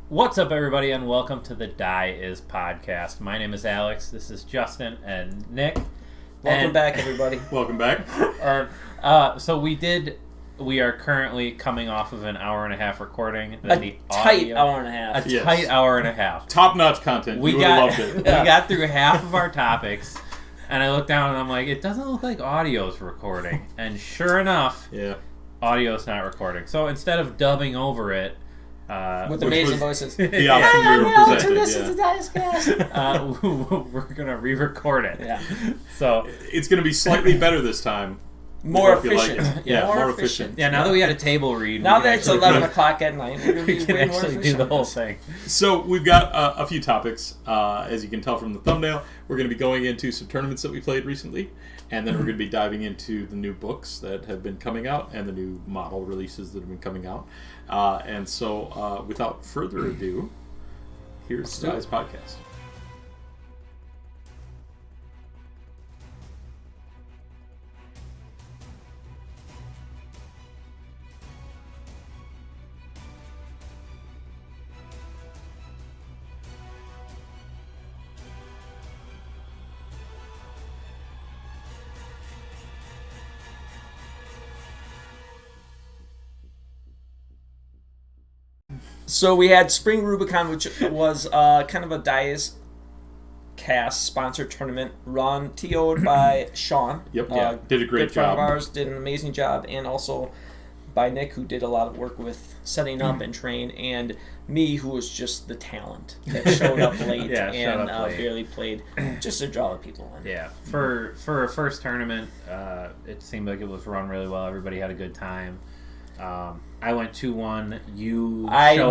What's up, everybody, and welcome to the Die Is podcast. My name is Alex. This is Justin and Nick. Welcome back, everybody. Welcome back. So we are currently coming off of an hour and a half recording. Tight hour and a half. Tight hour and a half. Top-notch content. We loved it. We got through half of our topics, and I looked down and I'm like, it doesn't look like audio's recording. And sure enough, audio's not recording. So instead of dubbing over it, with amazing voices. The option we were presented. We're going to re-record it. Yeah. So it's going to be slightly better this time. More efficient. More efficient. Yeah, now that we had a table read. Now that it's 11 o'clock at night, we're going to be way more efficient. Do the whole thing. So we've got a few topics. As you can tell from the thumbnail, we're going to be going into some tournaments that we played recently. And then we're going to be diving into the new books that have been coming out and the new model releases that have been coming out. And so, without further ado, here's the Guys Podcast. So we had Spring Rubicon, which was kind of a Dice Cast sponsored tournament run, TO'd by Sean. Yep, did a great good friend job. of ours, did an amazing job, and also by Nick, who did a lot of work with setting up and train, and me, who was just the talent that showed up late and barely played, just to draw the people in. Yeah, for a first tournament, it seemed like it was run really well. Everybody had a good time. I went 2-1.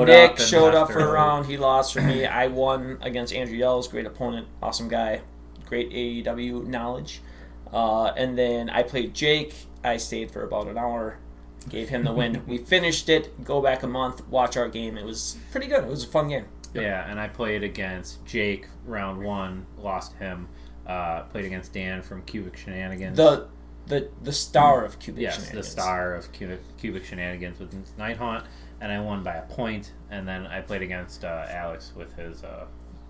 Nick showed up for a round. He lost for me. I won against Andrew Yells, great opponent, awesome guy, great AEW knowledge. And then I played Jake. I stayed for about an hour, gave him the win. We finished it. Go back a month, watch our game. It was pretty good. It was a fun game. Yep. Yeah, and I played against Jake round 1, lost him. Played against Dan from Cubic Shenanigans. The star of Cubic Shenanigans. Yes, the star of Cubic Shenanigans with Nighthaunt, and I won by a point, and then I played against Alex with his...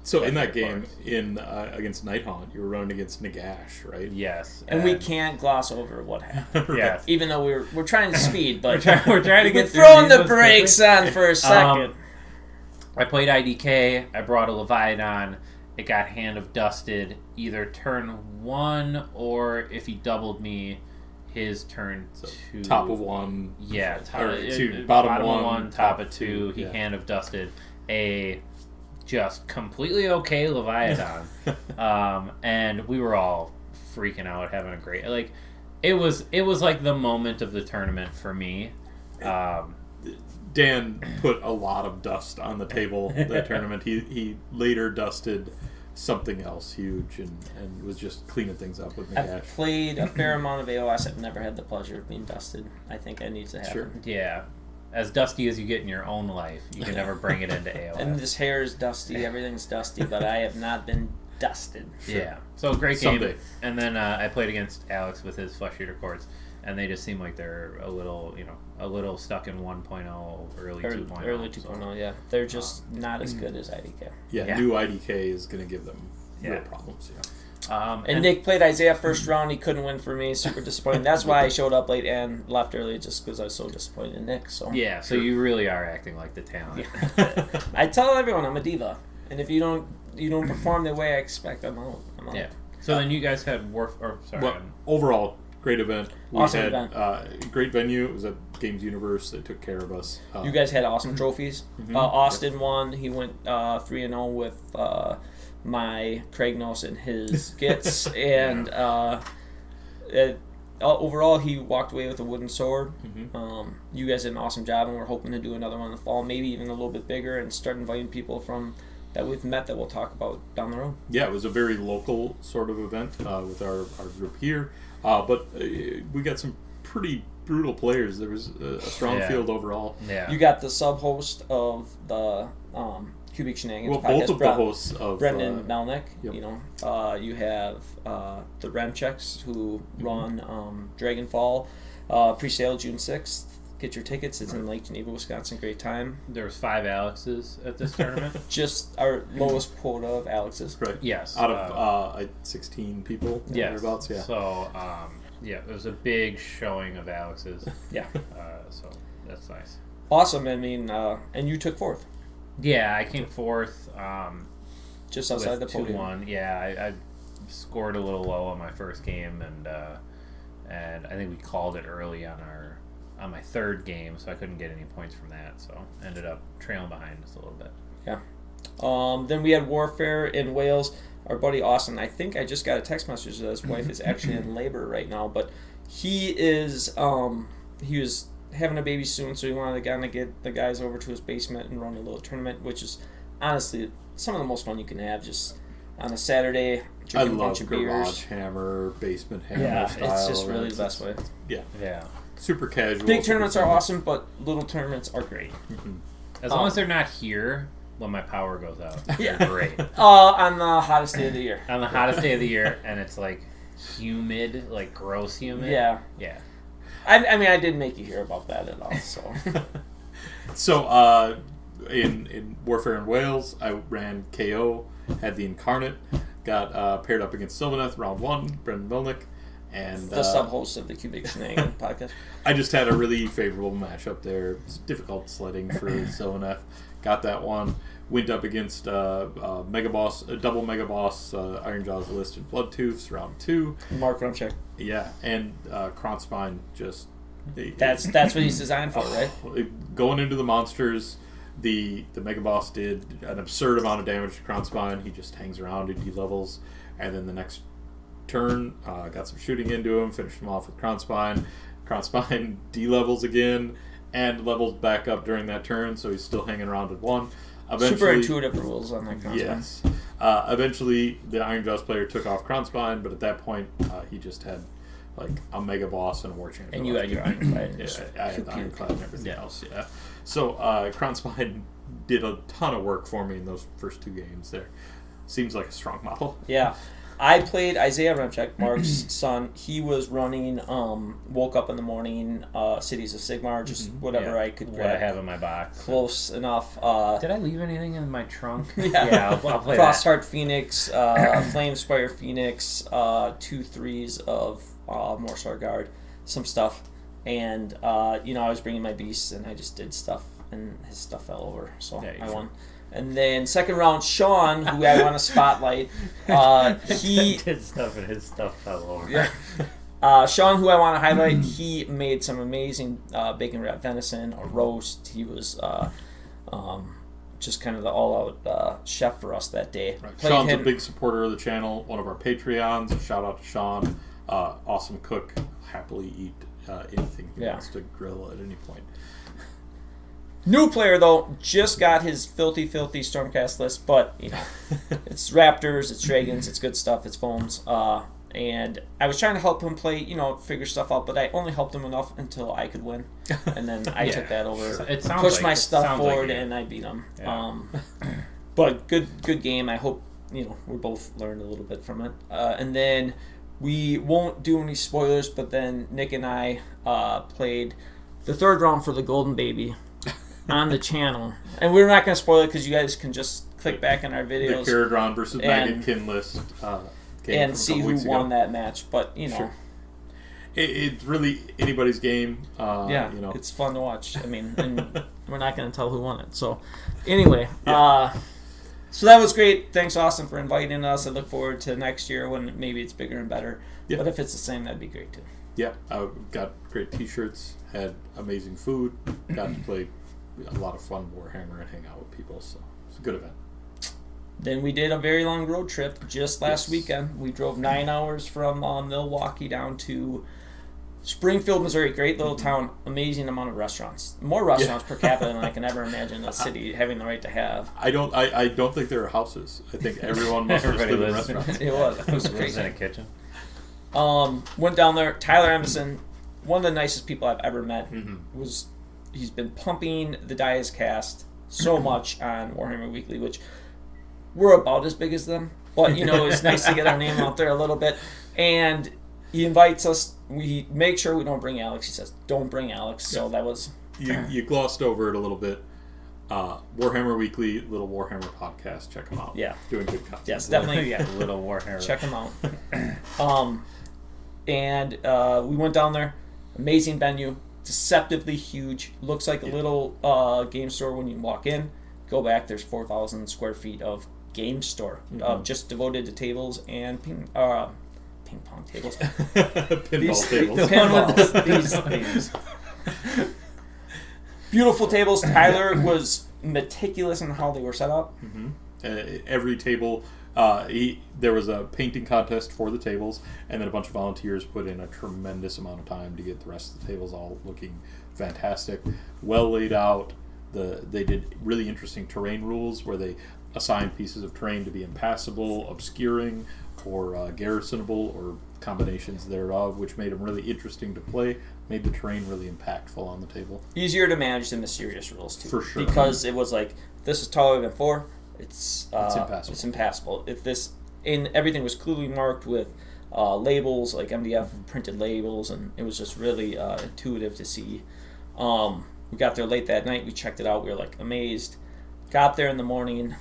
So in that game, against Nighthaunt, you were running against Nagash, right? Yes. And we can't gloss over what happened. Right. Yes. Even though we're trying to speed, but we're trying to get throwing the brakes on for a second. I played IDK, I brought a Leviathan. It got hand of dusted either turn 1 or if he doubled me, his turn 2. Top of 1. Yeah, bottom of 1, top of 2. He hand of dusted a just completely okay Leviathan. And we were all freaking out, having a great it was like the moment of the tournament for me. Dan put a lot of dust on the table that tournament. He later dusted something else huge and was just cleaning things up with Nagash. I've played a fair amount of AOS. I've never had the pleasure of being dusted. I think that needs to happen. Sure. Yeah. As dusty as you get in your own life, you can never bring it into AOS. And this hair is dusty, everything's dusty, but I have not been dusted. Sure. Yeah. So great game. Someday. And then I played against Alex with his flesh eater courts, and they just seem like they're a little stuck in 1.0, early 2.0. Early 2.0, yeah. They're just not as good as IDK. Yeah, new IDK is going to give them real problems, and Nick played Isaiah first round. He couldn't win for me. Super disappointing. That's why I showed up late and left early, just because I was so disappointed in Nick. So so you really are acting like the talent. Yeah. I tell everyone I'm a diva, and if you don't perform the way I expect, I'm out. Yeah. So then you guys had overall, great event. We awesome had great venue. It was at Games Universe. They took care of us. You guys had awesome trophies. Austin won. He went 3-0 with my Kragnos and his Gits, and overall he walked away with a wooden sword. You guys did an awesome job, and we're hoping to do another one in the fall, maybe even a little bit bigger, and start inviting people from that we've met that we'll talk about down the road. Yeah, it was a very local sort of event with our group here, but we got some pretty brutal players. There was a strong field overall. Yeah, you got the sub-host of the Cubic Shenanigans podcast. Both of the hosts of Brendan Melnick. Yep. You have the Remchecks who run Dragonfall pre-sale June 6th. get your tickets. It's in Lake Geneva, Wisconsin. Great time. There was 5 Alexes at this tournament. Just our lowest quota of Alexes. Right. Yes. Out of 16 people. Yes. Thereabouts, yeah. So, yeah, it was a big showing of Alexes. Yeah. So that's nice. Awesome. I mean, and you took 4th. Yeah, I came 4th. Just outside the with podium. 2-1. Yeah, I scored a little low on my first game, and I think we called it early on my 3rd game, so I couldn't get any points from that. So ended up trailing behind just a little bit. Yeah. Then we had Warfare in Wales. Our buddy Austin, I think I just got a text message that his wife is actually in labor right now, but he is he was having a baby soon, so he wanted to kind of get the guys over to his basement and run a little tournament, which is honestly some of the most fun you can have, just on a Saturday, drinking a bunch of beers. Garage hammer, basement hammer Yeah, style. it's just really the best way. Yeah. Super casual. Big tournaments are awesome, but little tournaments are great. As long as they're not here when my power goes out. Yeah. They're great. On the hottest day of the year. On the hottest day of the year, and it's like humid, like gross humid. Yeah. Yeah. I mean, I didn't make you hear about that at all, so. So, in Warfare in Wales, I ran KO, had the Incarnate, got paired up against Sylvaneth, round 1, Brendan Milnick, and the sub-host of the Cubic Shenanigan podcast. I just had a really favorable matchup there. It's difficult sledding for Sylvaneth. Got that one. Went up against double Mega Boss, Ironjaw's List and Bloodtooths, round 2. Mark Rumchek. Yeah, and Kronspine just... That's what he's designed for, right? Going into the monsters, the Mega Boss did an absurd amount of damage to Kronspine. He just hangs around and de-levels. And then the next turn, got some shooting into him, finished him off with Kronspine. Kronspine de-levels again and levels back up during that turn, so he's still hanging around at 1. Super intuitive rules on that Kronspine. Yes. Eventually, the Ironjaws player took off Kronspine, but at that point, he just had like a Mega Boss and a War Champion. And you had your Ironclad. Yeah, I had the Ironclad and everything else, yeah. So, Kronspine did a ton of work for me in those first 2 games there. Seems like a strong model. Yeah. I played Isaiah Remchek, Mark's son. He was running, woke up in the morning, Cities of Sigmar, just whatever I could grab. What I have in my box. Close enough. Did I leave anything in my trunk? Yeah, I'll play Frostheart Phoenix, Flamespire Phoenix, 2 3s of Morsar Guard, some stuff. And, I was bringing my beasts, and I just did stuff, and his stuff fell over, so I won. And then second round, Sean, who I want to spotlight, he did stuff and his stuff fell over. Yeah. Sean, who I want to highlight, he made some amazing bacon wrapped venison, a roast. He was just kind of the all-out chef for us that day. Right. Sean's a big supporter of the channel, one of our Patreons. Shout out to Sean. Awesome cook. Happily eat anything he wants to grill at any point. New player, though, just got his filthy Stormcast list, but, it's Raptors, it's Dragons, it's good stuff, it's Foams. And I was trying to help him play, figure stuff out, but I only helped him enough until I could win. And then I took that over, pushed my stuff forward, and I beat him. Yeah. But good game. I hope, we both learned a little bit from it. And then we won't do any spoilers, but then Nick and I played the 3rd round for the Golden Baby on the channel, and we're not going to spoil it because you guys can just click back in our videos. The Caradron versus Maggot list and see who won that match. But sure. It's really anybody's game. It's fun to watch. I mean, and we're not going to tell who won it. So anyway, so that was great. Thanks, Austin, for inviting us. I look forward to next year when maybe it's bigger and better. Yeah. But if it's the same, that'd be great too. Yeah, I got great T-shirts. Had amazing food. Got to play a lot of fun Warhammer and hang out with people, so it's a good event. Then we did a very long road trip just last weekend. We drove 9 hours from Milwaukee down to Springfield, Missouri. Great little town, amazing amount of restaurants. More restaurants per capita than I can ever imagine a city having the right to have. I don't think there are houses. I think everyone must live in restaurants. It was crazy. In a kitchen. Went down there. Tyler Emerson, one of the nicest people I've ever met. He's been pumping the Dias cast so much on Warhammer Weekly, which we're about as big as them. But, it's nice to get our name out there a little bit. And He invites us. We make sure we don't bring Alex. He says, "Don't bring Alex." So that was you glossed over it a little bit. Warhammer Weekly, Little Warhammer podcast. Check them out. Yeah, doing good content. yes, definitely. Yeah, Little Warhammer. Check them out. And we went down there. Amazing venue. Deceptively huge. Looks like a little game store when you walk in. Go back. There's 4,000 square feet of game store, just devoted to tables and ping pong tables. Pinball tables. The one with these things. Beautiful tables. Tyler was meticulous in how they were set up. Every table, there was a painting contest for the tables, and then a bunch of volunteers put in a tremendous amount of time to get the rest of the tables all looking fantastic, well laid out. They did really interesting terrain rules where they assigned pieces of terrain to be impassable, obscuring, or garrisonable, or combinations thereof, which made them really interesting to play, made the terrain really impactful on the table. Easier to manage than the serious rules, too. For sure. Because it was like, this is taller than 4, it's impassable. It's impassable. If this, and everything was clearly marked with labels, like MDF printed labels, and it was just really intuitive to see. We got there late that night, we checked it out, we were like amazed. Got there in the morning.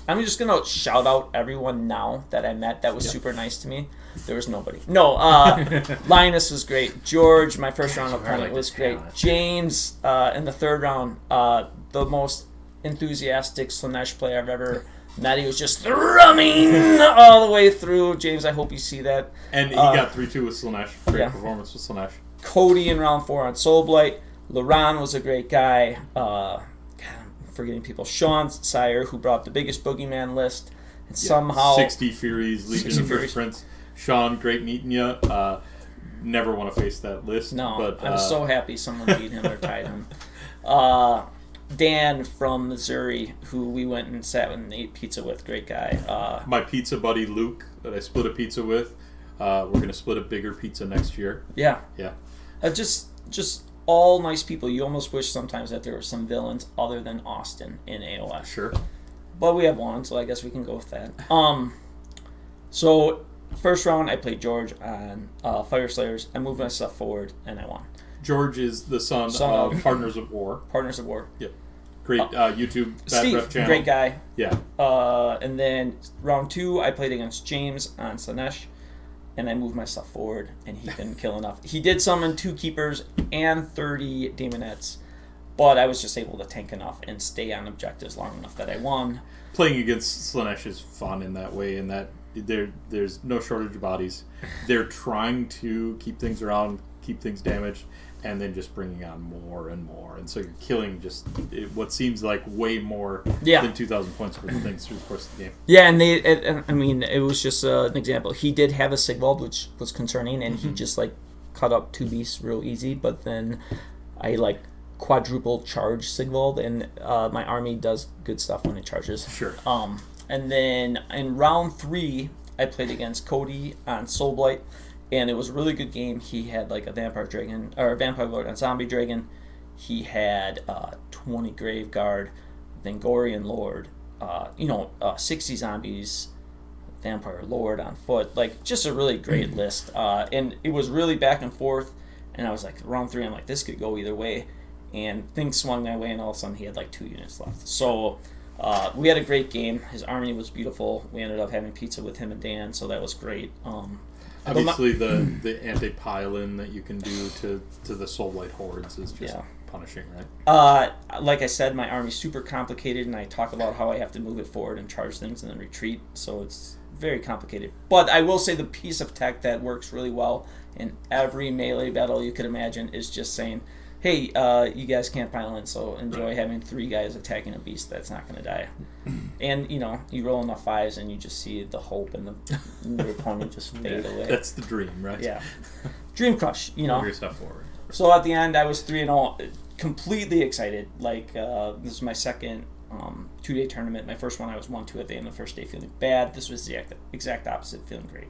I'm just going to shout out everyone now that I met that was super nice to me. There was nobody. No, Linus was great. George, my first round opponent, was great. James, in the third round, the most enthusiastic Slaanesh player I've ever met. He was just thrumming all the way through. James, I hope you see that. And he got 3-2 with Slaanesh. Great performance with Slaanesh. Cody in round 4 on Soulblight. Laron was a great guy. Forgetting people. Sean Sire, who brought the biggest boogeyman list, and somehow 60 Furies, Legion of First Prince. Sean, great meeting you. Never want to face that list. No, but I'm so happy someone beat him or tied him. Dan from Missouri, who we went and sat and ate pizza with, great guy. My pizza buddy Luke, that I split a pizza with. We're gonna split a bigger pizza next year. Yeah. Just all nice people. You almost wish sometimes that there were some villains other than Austin in AOS. Sure. But we have one, so I guess we can go with that. So first round, I played George on Fire Slayers. I moved my stuff forward, and I won. George is the son of Partners of War. Partners of War. Yep. Great YouTube Steve, Rep channel. great guy. Yeah. And then round 2, I played against James on Slaanesh. And I moved my stuff forward, and he didn't kill enough. He did summon 2 Keepers and 30 Daemonettes, but I was just able to tank enough and stay on objectives long enough that I won. Playing against Slaanesh is fun in that way, in that there's no shortage of bodies. They're trying to keep things around, keep things damaged, and then just bringing on more and more. And so you're killing what seems like way more than 2,000 points worth of things through the course of the game. Yeah, and it was just an example. He did have a Sigvald, which was concerning, and he just cut up 2 beasts real easy, but then I quadruple charge Sigvald, and my army does good stuff when it charges. Sure. And then in round 3, I played against Cody on Soulblight. And it was a really good game. He had a Vampire Dragon, or a Vampire Lord and Zombie Dragon. He had 20 Graveguard, Vangorian Lord, 60 zombies, Vampire Lord on foot. Just a really great list. And it was really back and forth. And I was round 3, I'm this could go either way. And things swung my way, and all of a sudden he had 2 units left. So we had a great game. His army was beautiful. We ended up having pizza with him and Dan, so that was great. Obviously, the anti-pile-in that you can do to the Soulblight hordes is just punishing, right? Like I said, my army's super complicated, and I talk about how I have to move it forward and charge things and then retreat, so it's very complicated. But I will say the piece of tech that works really well in every melee battle you could imagine is just saying, hey, you guys can't pile in, so enjoy having 3 guys attacking a beast that's not going to die. And, you roll enough 5s and you just see the hope and the opponent just fade away. That's the dream, right? Yeah. Dream crush, Move your stuff forward. So at the end, I was 3-0, completely excited. This was my second 2-day tournament. My first one, I was 1-2 at the end of the first day, feeling bad. This was the exact opposite, feeling great.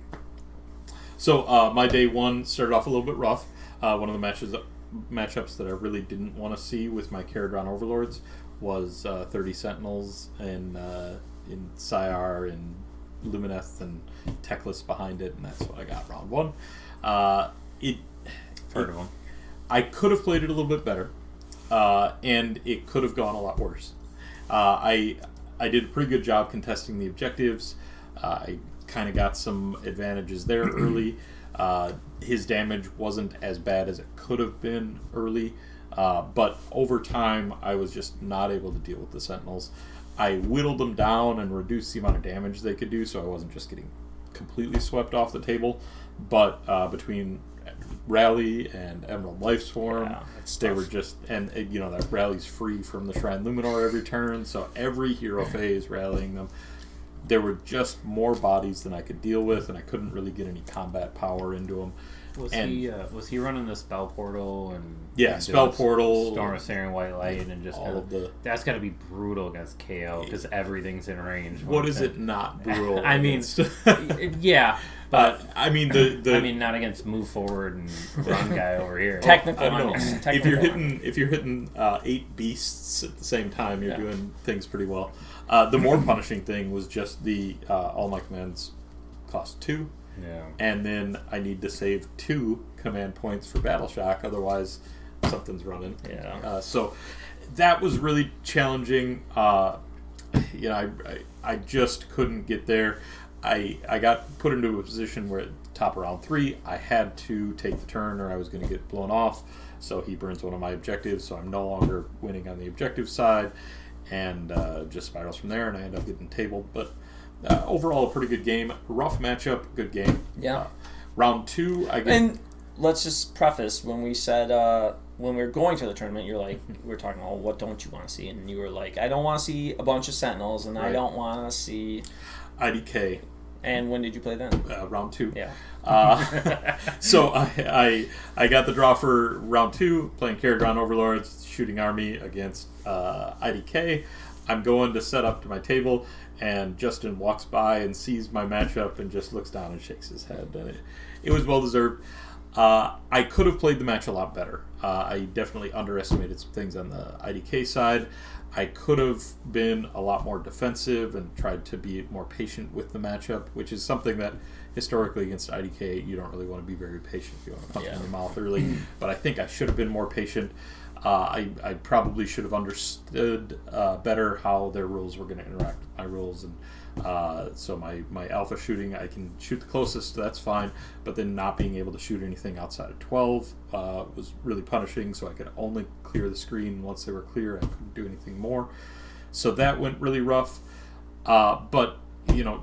So my day 1 started off a little bit rough. One of the matchups that I really didn't want to see with my Caradron Overlords was 30 Sentinels in Syar and Lumineth and Teclis behind it, and that's what I got round 1. Heard of them. I could have played it a little bit better, and it could have gone a lot worse. I did a pretty good job contesting the objectives. I kind of got some advantages there early. His damage wasn't as bad as it could have been early, but over time I was just not able to deal with the Sentinels. I whittled them down and reduced the amount of damage they could do, so I wasn't just getting completely swept off the table. But between Rally and Emerald Lifeswarm, they were just, and that Rally's free from the Shrine Luminor every turn, so every hero phase rallying them. There were just more bodies than I could deal with, and I couldn't really get any combat power into them. Was he running the spell portal and spell portal, Storm of Searing White Light, and just all of the? That's got to be brutal against KO because everything's in range. What is it not brutal? I mean, yeah, but I mean not against move forward and run guy over here. Technical. If you're hitting 8 beasts at the same time, you're doing things pretty well. The more punishing thing was just the all my commands cost 2. Yeah. And then I need to save 2 command points for Battle Shock, otherwise something's running. Yeah. So that was really challenging. I just couldn't get there. I got put into a position where at the top of round 3, I had to take the turn or I was going to get blown off. So he burns one of my objectives, so I'm no longer winning on the objective side, and just spirals from there, and I end up getting tabled. But overall, a pretty good game. Rough matchup, good game. Yeah. Round 2, I get... And let's just preface, when we said, when we were going to the tournament, you're like, we were talking, what don't you want to see? And you were like, I don't want to see a bunch of Sentinels, and I don't want to see... IDK. And when did you play then? Round 2. Yeah. So I got the draw for round 2, playing Caradron Overlords, shooting army against IDK. I'm going to set up to my table, and Justin walks by and sees my matchup and just looks down and shakes his head. And it was well deserved. I could have played the match a lot better. I definitely underestimated some things on the IDK side. I could have been a lot more defensive and tried to be more patient with the matchup, which is something that historically against IDK you don't really want to be very patient. You want to punch in the mouth early. But I think I should have been more patient. I probably should have understood better how their rules were going to interact with my rules, and so my alpha shooting, I can shoot the closest, that's fine, but then not being able to shoot anything outside of 12 was really punishing, so I could only clear the screen. Once they were clear, I couldn't do anything more. So that went really rough, but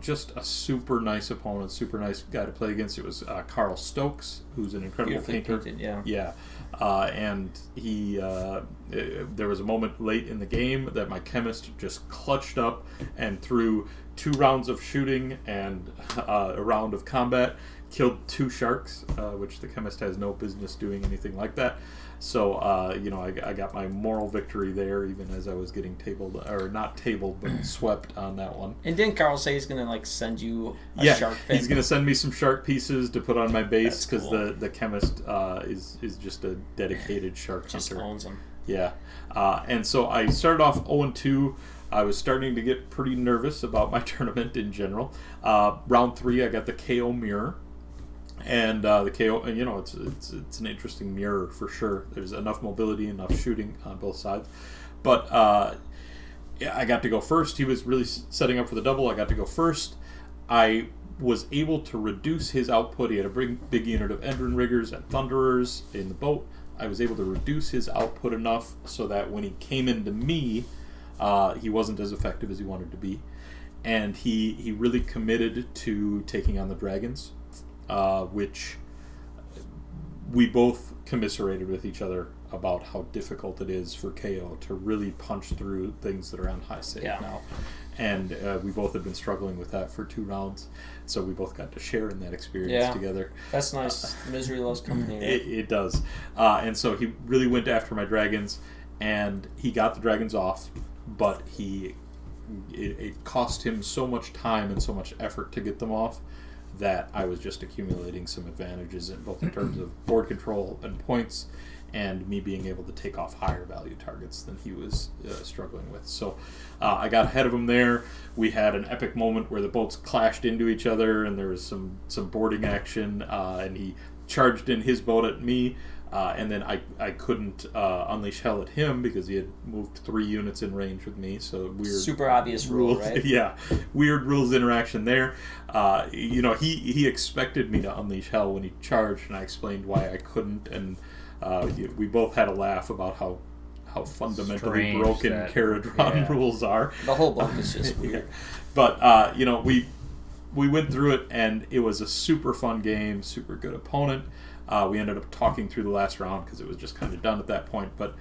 just a super nice opponent, super nice guy to play against. It was Carl Stokes, who's an incredible painter. Painted, yeah. And he, there was a moment late in the game that my chemist just clutched up and threw 2 rounds of shooting and a round of combat, killed 2 sharks, which the chemist has no business doing anything like that. So, I got my moral victory there, even as I was getting tabled, or not tabled, but swept on that one. And didn't Carl say he's going to, send you a shark fin? He's going to send me some shark pieces to put on my base, because the chemist is just a dedicated shark hunter. Just owns them. Yeah. And so I started off 0-2. I was starting to get pretty nervous about my tournament in general. Round 3, I got the KO mirror. And the KO, it's an interesting mirror for sure. There's enough mobility, enough shooting on both sides. But I got to go first. He was really setting up for the double. I got to go first. I was able to reduce his output. He had a big unit of Endrin Riggers and Thunderers in the boat. I was able to reduce his output enough so that when he came into me, he wasn't as effective as he wanted to be. And he really committed to taking on the dragons. Which we both commiserated with each other about how difficult it is for KO to really punch through things that are on high save now. And we both had been struggling with that for 2 rounds, so we both got to share in that experience together. That's nice. Misery loves company. Right? It does. And so he really went after my dragons, and he got the dragons off, but it cost him so much time and so much effort to get them off that I was just accumulating some advantages in both in terms of board control and points, and me being able to take off higher value targets than he was struggling with. So I got ahead of him there. We had an epic moment where the boats clashed into each other, and there was some boarding action, and he charged in his boat at me. And then I couldn't unleash hell at him because he had moved 3 units in range with me. So weird, super obvious rule, right? Yeah, weird rules interaction there. He expected me to unleash hell when he charged, and I explained why I couldn't. And we both had a laugh about how fundamentally Strange broken Caradron rules are. The whole book is just weird. But we went through it, and it was a super fun game, super good opponent. We ended up talking through the last round because it was just kind of done at that point. But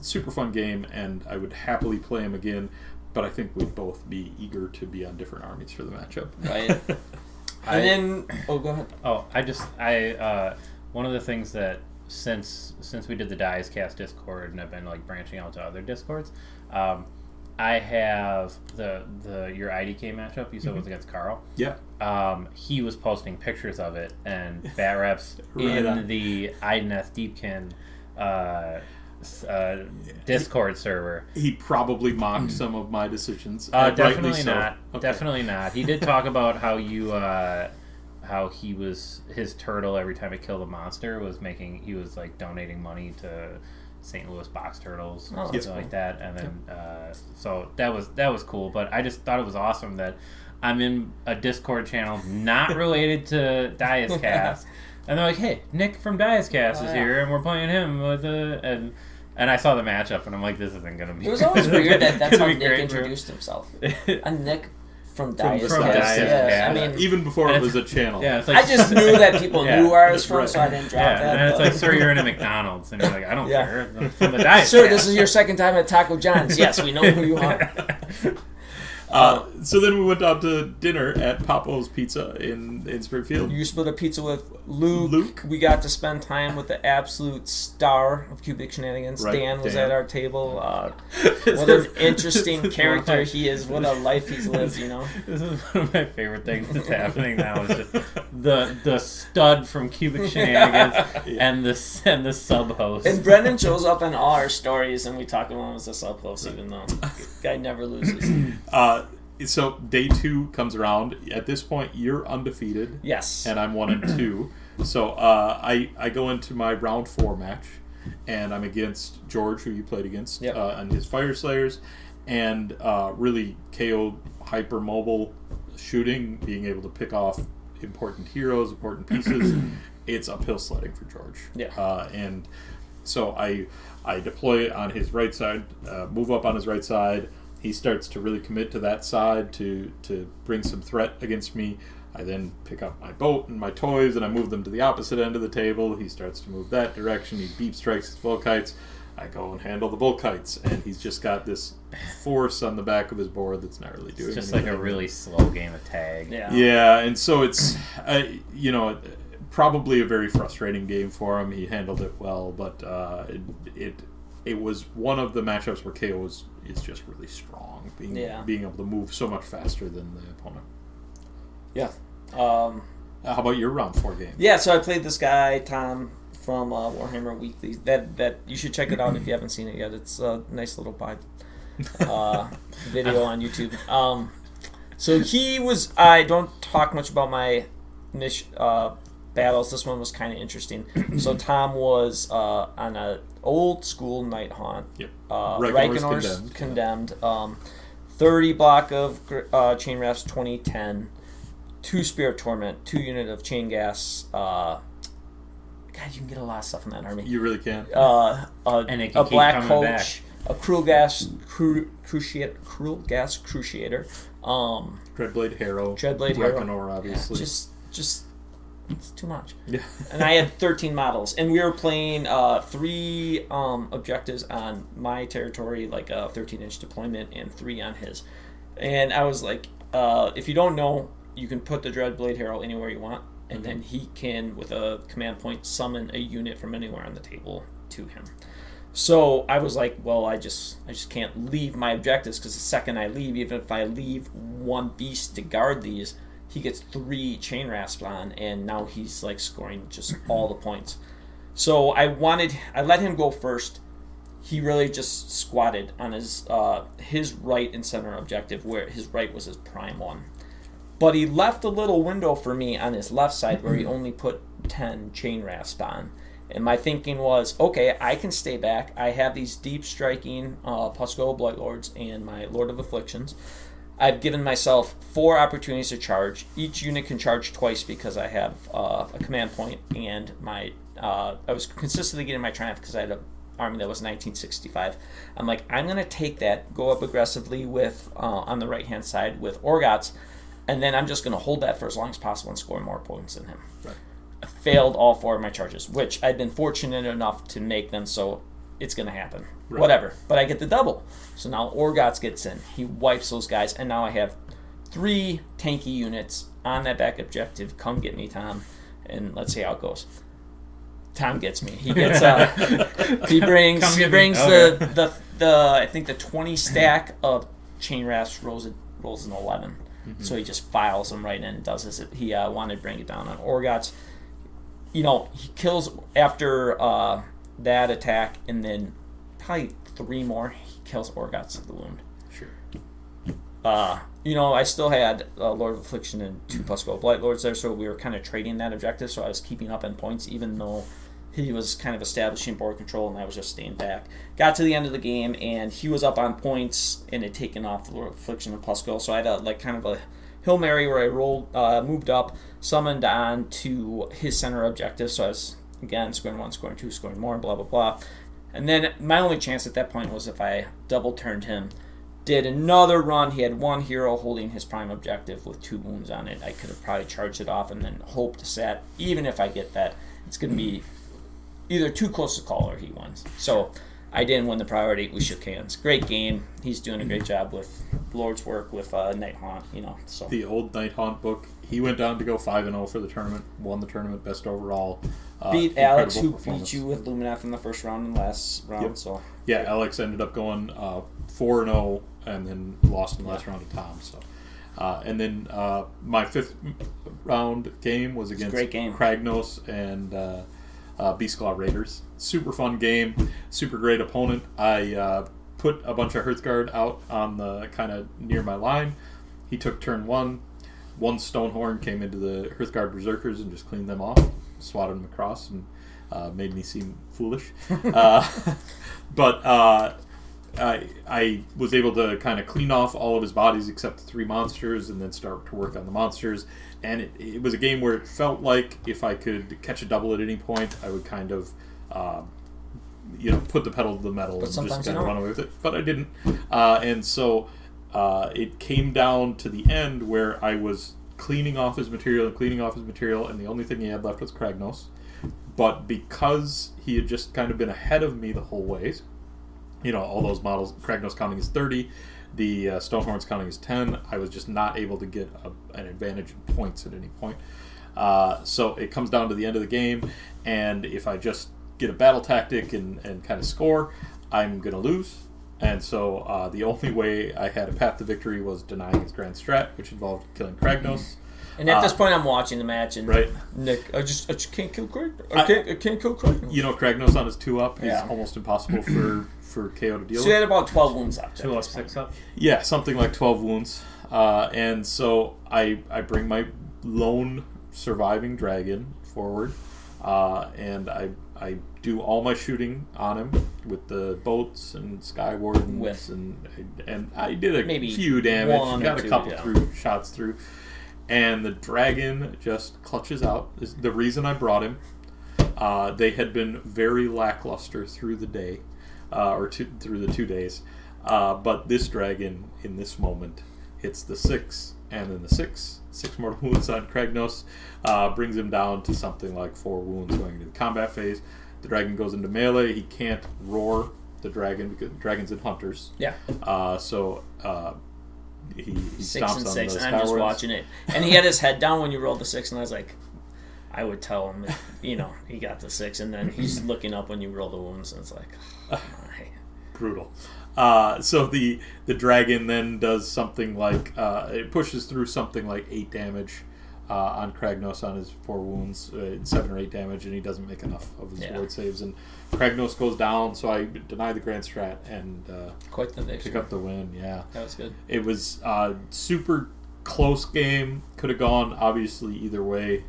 super fun game, and I would happily play him again. But I think we'd both be eager to be on different armies for the matchup. Right. Go ahead. Oh, one of the things that since we did the Dice Cast Discord and I've been like branching out to other Discords, I have your IDK matchup you said was against Carl. Yeah. He was posting pictures of it and bat reps in the Ideneth Deepkin Discord server. He probably mocked some of my decisions. Definitely so. not. Okay. Definitely not. He did talk about how his turtle every time it killed a monster he was like donating money to St. Louis box turtles or something like that, and then so that was cool. But I just thought it was awesome that I'm in a Discord channel not related to Dias Cast, and they're like, "Hey, Nick from Dias Cast is here, and we're playing him with and I saw the matchup, and I'm like, this isn't gonna be." It was always weird that's how Nick introduced himself. I'm Nick from Dias Cast. Yeah, I mean, even before it was a channel. Yeah, it's like, I just knew that people knew where I was from, so I didn't drop that. And it's like, sir, you're in a McDonald's, and you're like, I don't care. I'm from the Dias Sir, Cast. this is your second time at Taco John's. Yes, we know who you are. So then we went out to dinner at Papo's Pizza in Springfield. You split a pizza with Luke. We got to spend time with the absolute star of Cubic Shenanigans. Right, Dan was Dan. at our table. What an interesting character he is. What a life he's lived, you know? This is one of my favorite things that's happening now is just the stud from Cubic Shenanigans and the sub-host. And Brendan shows up in all our stories, and we talk about him as a sub-host, even though the guy never loses. So day 2 comes around. At this point, you're undefeated. Yes. And I'm 1-2. So I go into my round 4 match, and I'm against George, who you played against, on his Fire Slayers, and really KO hypermobile shooting, being able to pick off important heroes, important pieces. It's uphill sledding for George. Yeah. And so I deploy on his right side, move up on his right side. He starts to really commit to that side to bring some threat against me. I then pick up my boat and my toys and I move them to the opposite end of the table. He starts to move that direction. He beep strikes his Volkites. I go and handle the Volkites, and he's just got this force on the back of his board that's not really doing anything. It's just like a really slow game of tag. Yeah, and so it's probably a very frustrating game for him. He handled it well, but it was one of the matchups where KO is just really strong, being able to move so much faster than the opponent. Yeah. How about your round 4 game? Yeah, so I played this guy, Tom, from Warhammer Weekly. That you should check it out if you haven't seen it yet. It's a nice little video on YouTube. So he was. I don't talk much about my battles. This one was kind of interesting. So Tom was on an old school Nighthaunt. Yep. Reichenor's condemned. 30 block of chain rafts, 2010. 2 Spirit Torment, 2 unit of Chain Gas. God, you can get a lot of stuff in that army. You really can. And it can a keep Black coming Coach, back. a Cruel Gas Cruciator, Dreadblade Harrow. Reikenor, obviously. Yeah, just it's too much. Yeah. And I had 13 models, and we were playing 3 objectives on my territory, like a 13-inch deployment, and 3 on his. And I was like, if you don't know, you can put the Dreadblade Harrow anywhere you want, and then he can, with a command point, summon a unit from anywhere on the table to him. So I was like, well, I just can't leave my objectives, because the second I leave, even if I leave 1 beast to guard these, he gets 3 chain rasp on, and now he's like scoring just all the points. So I let him go first. He really just squatted on his right and center objective, where his right was his prime one. But he left a little window for me on his left side where he only put 10 chain rasp on. And my thinking was, okay, I can stay back. I have these deep striking Pusco Blightlords and my Lord of Afflictions. I've given myself 4 opportunities to charge. Each unit can charge twice because I have a command point, and I was consistently getting my triumph because I had an army that was 1965. I'm like, I'm going to take that, go up aggressively with on the right-hand side with Orgots, and then I'm just going to hold that for as long as possible and score more points than him. Right. I failed all 4 of my charges, which I'd been fortunate enough to make them, so it's going to happen. Right. Whatever. But I get the double. So now Orgots gets in. He wipes those guys, and now I have 3 tanky units on that back objective. Come get me, Tom. And let's see how it goes. Tom gets me. He gets he brings the I think the 20 stack of chain rasps rolls an 11. Mm-hmm. So he just files them right in and does this. He wanted to bring it down on Orgots. He kills after that attack, and then probably 3 more. He kills Orgots of the wound. Sure. I still had Lord of Affliction and 2 Pusco Blightlords there, so we were kind of trading that objective. So I was keeping up in points, even though he was kind of establishing board control, and I was just staying back. Got to the end of the game, and he was up on points and had taken off the Lord of Affliction and Pusco. So I had kind of a Hail Mary where I rolled, moved up, summoned on to his center objective. So I was, again, scoring 1, scoring 2, scoring more, blah, blah, blah. And then my only chance at that point was if I double-turned him. Did another run. He had 1 hero holding his prime objective with 2 wounds on it. I could have probably charged it off and then hoped to set. Even if I get that, it's going to be either too close to call or he wins. So I didn't win the priority. We shook hands. Great game. He's doing a great job with Lord's work with Nighthaunt. So the old Nighthaunt book. He went down to go 5-0 for the tournament. Won the tournament, best overall. Beat Alex, who beat you with Luminath in the first round and last round. Yep. So yeah, Alex ended up going 4-0 and then lost in the last round to Tom. So, and then my 5th round game was against Kragnos and Beastclaw Raiders. Super fun game, super great opponent. I put a bunch of Hearthguard out on the kind of near my line. He took turn 1. 1 Stonehorn came into the Hearthguard Berserkers and just cleaned them off, swatted them across, and made me seem foolish. But I was able to kind of clean off all of his bodies except the 3 monsters and then start to work on the monsters. And it was a game where it felt like if I could catch a double at any point, I would kind of put the pedal to the metal and just kind of run away with it. But I didn't. And so it came down to the end where I was cleaning off his material, and the only thing he had left was Kragnos. But because he had just kind of been ahead of me the whole way, all those models, Kragnos counting as 30, the Stonehorns counting as 10, I was just not able to get an advantage in points at any point. So it comes down to the end of the game, and if I just get a battle tactic and kind of score, I'm going to lose. And so the only way I had a path to victory was denying his grand strat, which involved killing Kragnos. And at this point, I'm watching the match, and right. Nick, I just can't kill Kragnos. I can't kill Kragnos. Kragnos on his 2-up is almost impossible for KO to deal with. So he had about 12 wounds up. 2 up, 6 up? Yeah, something like 12 wounds. And so I bring my lone surviving dragon forward, and I do all my shooting on him with the boats and Skywardens, and I did a few damage, got a couple shots through, and the dragon just clutches out. The reason I brought him, they had been very lackluster through the day, through the 2 days, but this dragon in this moment hits the 6, and then the 6 mortal wounds on Kragnos, brings him down to something like 4 wounds going into the combat phase. The dragon goes into melee. He can't roar the dragon because the dragon's in hunters. Yeah. So he 6 stomps and on 6, the and I'm just watching it. And he had his head down when you rolled the 6, and I was like, I would tell him, he got the 6, and then he's looking up when you roll the wounds, and it's like, oh my. Brutal. So the dragon then does something like it pushes through something like 8 damage on Kragnos on his 4 wounds, 7 or 8 damage, and he doesn't make enough of his ward saves. And Kragnos goes down, so I deny the Grand Strat and quite the victory. pick up the win. Yeah, that was good. It was super close game. Could have gone obviously either way.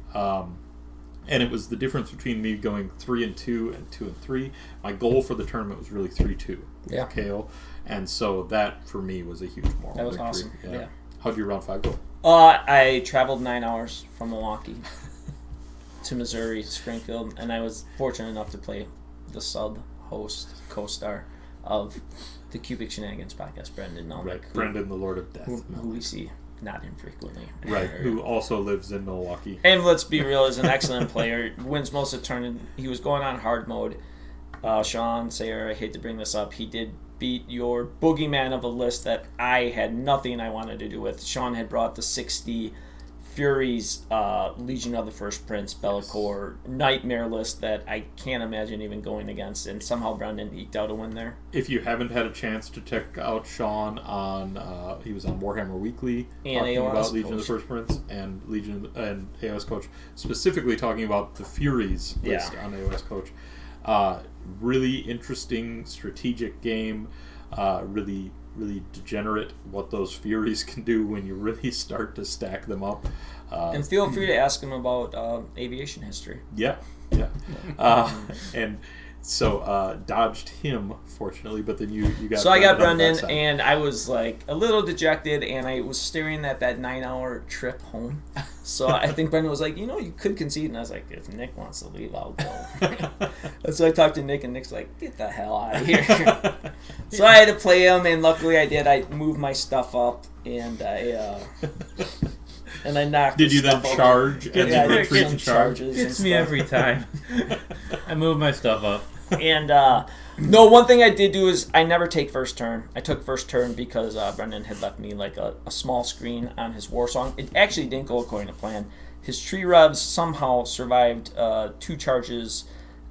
And it was the difference between me going 3-2 and 2-3. My goal for the tournament was really 3-2 with KO, and so that for me was a huge moral That was victory. awesome. Yeah. How'd your round 5 go? I traveled 9 hours from Milwaukee to Missouri, Springfield, and I was fortunate enough to play the sub-host, co-star of the Cubic Shenanigans podcast, Brendan Melnick. Right, Brendan, the Lord of Death. Who we see not infrequently. Right, who also lives in Milwaukee. And let's be real, is an excellent player. Wins most of the tournament. He was going on hard mode. Sean Sayer, I hate to bring this up, he did beat your boogeyman of a list that I had nothing I wanted to do with. Sean had brought the 60 Furies, Legion of the First Prince, Be'lakor, Nightmare list that I can't imagine even going against, and somehow Brendan eked out a win there. If you haven't had a chance to check out Sean on, he was on Warhammer Weekly and talking AOS about Legion Coach. of the First Prince and Legion and AOS Coach, specifically talking about the Furies list on AOS Coach. Really interesting strategic game. Really degenerate what those Furies can do when you really start to stack them up. And feel free to ask him about aviation history. Yeah. And so dodged him, fortunately, but then you got. So I got Brendan on the Brendan, backside. and I was like a little dejected, and I was staring at that 9-hour trip home. So I think Brendan was like, you could concede, and I was like, if Nick wants to leave, I'll go. So I talked to Nick, and Nick's like, get the hell out of here. So I had to play him, and luckily I did. I moved my stuff up, and I knocked. Did you the then stuff charge over. and Yeah, I then did retreat some and charge? charges It's and me stuff. every time. I move my stuff up. And no, one thing I did do is I never take first turn. I took first turn because Brendan had left me like a small screen on his war song. It actually didn't go according to plan. His tree revs somehow survived 2 charges,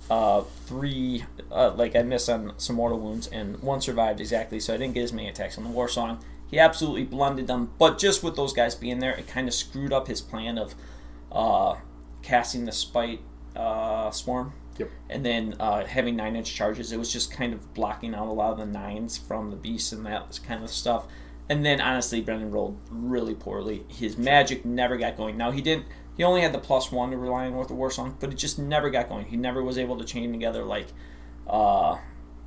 3 like I missed on some mortal wounds, and 1 survived exactly. So I didn't get as many attacks on the war song. He absolutely blunted them, but just with those guys being there, it kind of screwed up his plan of casting the Spite Swarm. Yep. And then having 9-inch charges, it was just kind of blocking out a lot of the 9s from the beasts and that kind of stuff. And then honestly, Brendan rolled really poorly. His magic never got going. Now he only had the +1 to rely on with the war song, but it just never got going. He never was able to chain together like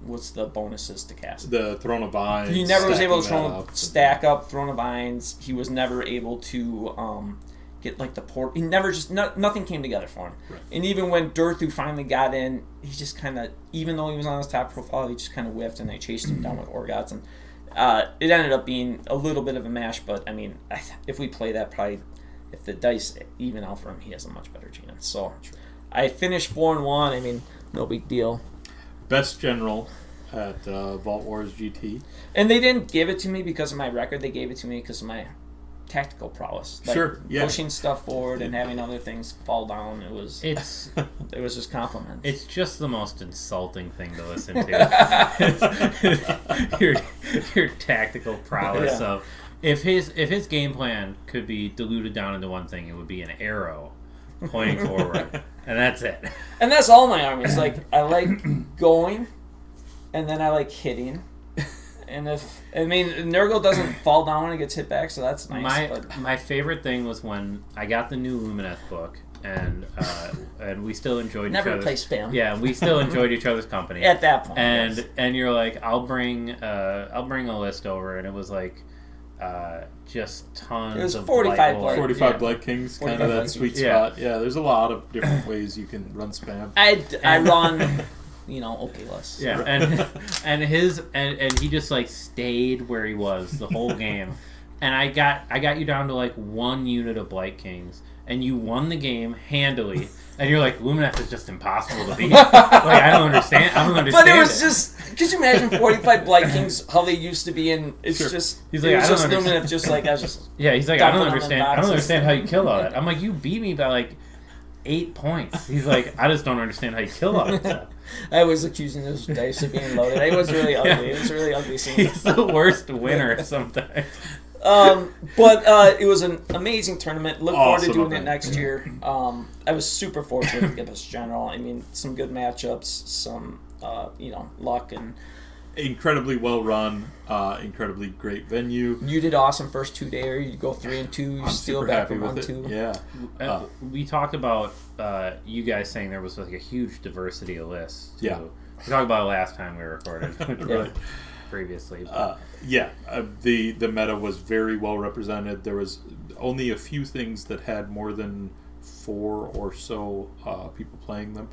what's the bonuses to cast? The Throne of Vines. He never was able to stacking stack up Throne of Vines. He was never able to get like the port. He never nothing came together for him. Right. And even when Durthu finally got in, he just kind of, even though he was on his top profile, he just kind of whiffed, and they chased him down with Orgots, and it ended up being a little bit of a mash. But I mean, if we play that, probably if the dice even out for him, he has a much better chance. So I finished 4-1. I mean, no big deal. Best general at Vault Wars GT. And they didn't give it to me because of my record. They gave it to me because of my tactical prowess. Like, Sure, yeah. pushing stuff forward and having other things fall down. It was just compliments. It's just the most insulting thing to listen to. your tactical prowess of if his game plan could be diluted down into one thing, it would be an arrow pointing forward, and that's it. And that's all my armies. Like, I like going, and then I like hitting. And Nurgle doesn't fall down when it gets hit back, so that's nice. My favorite thing was when I got the new Lumineth book, and we still enjoyed Never each other's... play spam. Yeah, we still enjoyed each other's company. At that point, and yes. and you're like, I'll bring a list over, and it was like just tons It was of 45 Blight Blight. 45 Blight Kings, kind of that Blight sweet Kings. spot. Yeah, there's a lot of different ways you can run spam. I run, okay lists. Yeah, and he just like stayed where he was the whole game, and I got you down to like 1 unit of Blight Kings, and you won the game handily. And you're like, Lumineth is just impossible to beat. Like, I don't understand. But it was just, could you imagine 45 Blight Kings, how they used to be in, it's Sure. just, He's it like, was I don't just understand. Lumineth, just like, I was just, Yeah, he's like, I don't dumping them in understand. I don't boxes. understand how you kill all that. I'm like, you beat me by like 8 points. He's like, I just don't understand how you kill all that stuff. I was accusing those dice of being loaded. It was really ugly. It was really ugly scene. He's the worst winner sometimes. But it was an amazing tournament. Look forward to Awesome doing it event. next year. I was super fortunate to get this general. I mean, some good matchups, some luck, and Incredibly well run, incredibly great venue. you did awesome first 2 days. You go 3-2. You I'm steal super back happy from with it. 1-2. Yeah. We talked about you guys saying there was like a huge diversity of lists. Too. Yeah. We talked about it last time we recorded. Right. Previously. The meta was very well represented. There was only a few things that had more than 4 or so people playing them.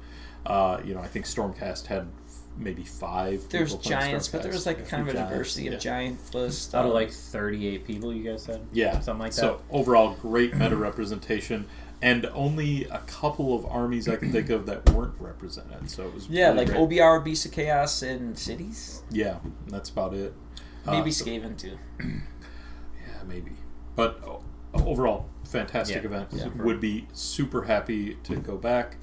I think Stormcast had maybe 5. There's people playing giants, but Stormcast. there was like kind of a Giants, diversity yeah. of giant lists. Out of like 38 people, you guys said? Yeah, Something like that? So overall, great meta representation, and only a couple of armies I can think of that weren't represented. So it was really like great. OBR, Beast of Chaos, and Cities. Yeah, that's about it. Maybe So- Skaven too. Yeah, maybe. But overall, fantastic Yeah, event. super. Would be super happy to go back.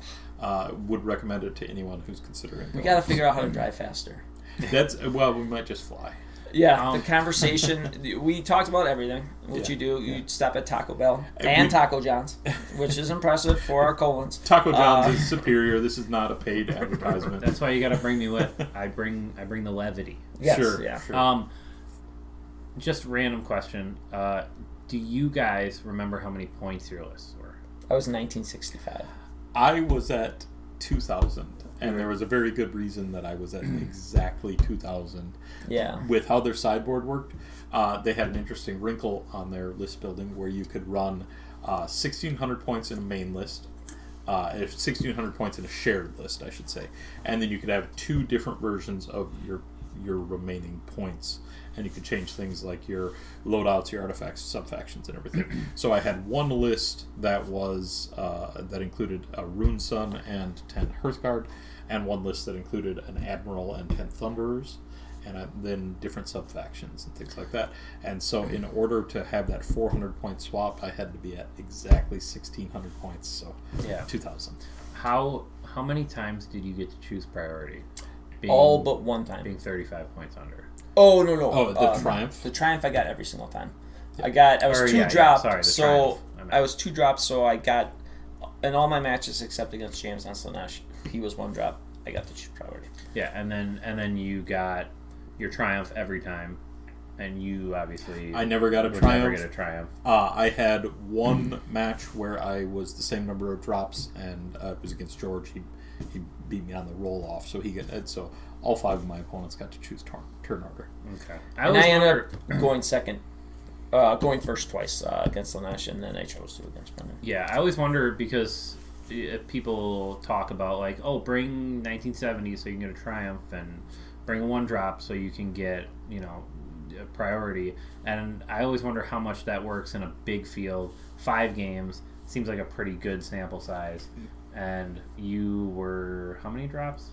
Would recommend it to anyone who's considering. We going. got to figure out how to drive faster. We might just fly. Yeah, the conversation. We talked about everything. What Yeah, you do, yeah. you stop at Taco Bell And and we- Taco John's, which is impressive for our colons. Taco John's is superior. This is not a paid advertisement. That's why you got to bring me with. I bring the levity. Yes, Sure, yeah. sure. Just random question. Do you guys remember how many points your lists were? I was 1965. I was at 2,000, and there was a very good reason that I was at exactly 2,000. Yeah. With how their sideboard worked, they had an interesting wrinkle on their list building where you could run 1,600 points in a main list, 1,600 points in a shared list, I should say, and then you could have 2 different versions of your remaining points. And you could change things like your loadouts, your artifacts, subfactions, and everything. So I had one list that was that included a Rune Sun and 10 Hearthguard, and one list that included an Admiral and 10 Thunderers, and then different subfactions and things like that. And so in order to have that 400 point swap, I had to be at exactly 1,600 points. So Yeah. 2,000. How many times did you get to choose priority? All but one time. Being 35 points under. Oh, no. Oh, the Triumph? The Triumph I got every single time. Yeah. I was Or, 2 yeah, dropped, sorry, the so Triumph, I meant. I was 2 dropped, so I got, in all my matches except against James on Slanesh, he was 1 drop. I got the priority. Yeah, and then you got your Triumph every time, and you obviously I never got a would Triumph. Never get a Triumph. I had one match where I was the same number of drops, and it was against George. He beat me on the roll off, so he got so all 5 of my opponents got to choose turn order. Okay. And I ended up going second, going first twice against Slanesh, and then I chose to against Brendan. Yeah, I always wonder because people talk about like, oh, bring 1970 so you can get a Triumph, and bring a 1-drop so you can get a priority. And I always wonder how much that works in a big field. 5 games seems like a pretty good sample size. And you were how many drops?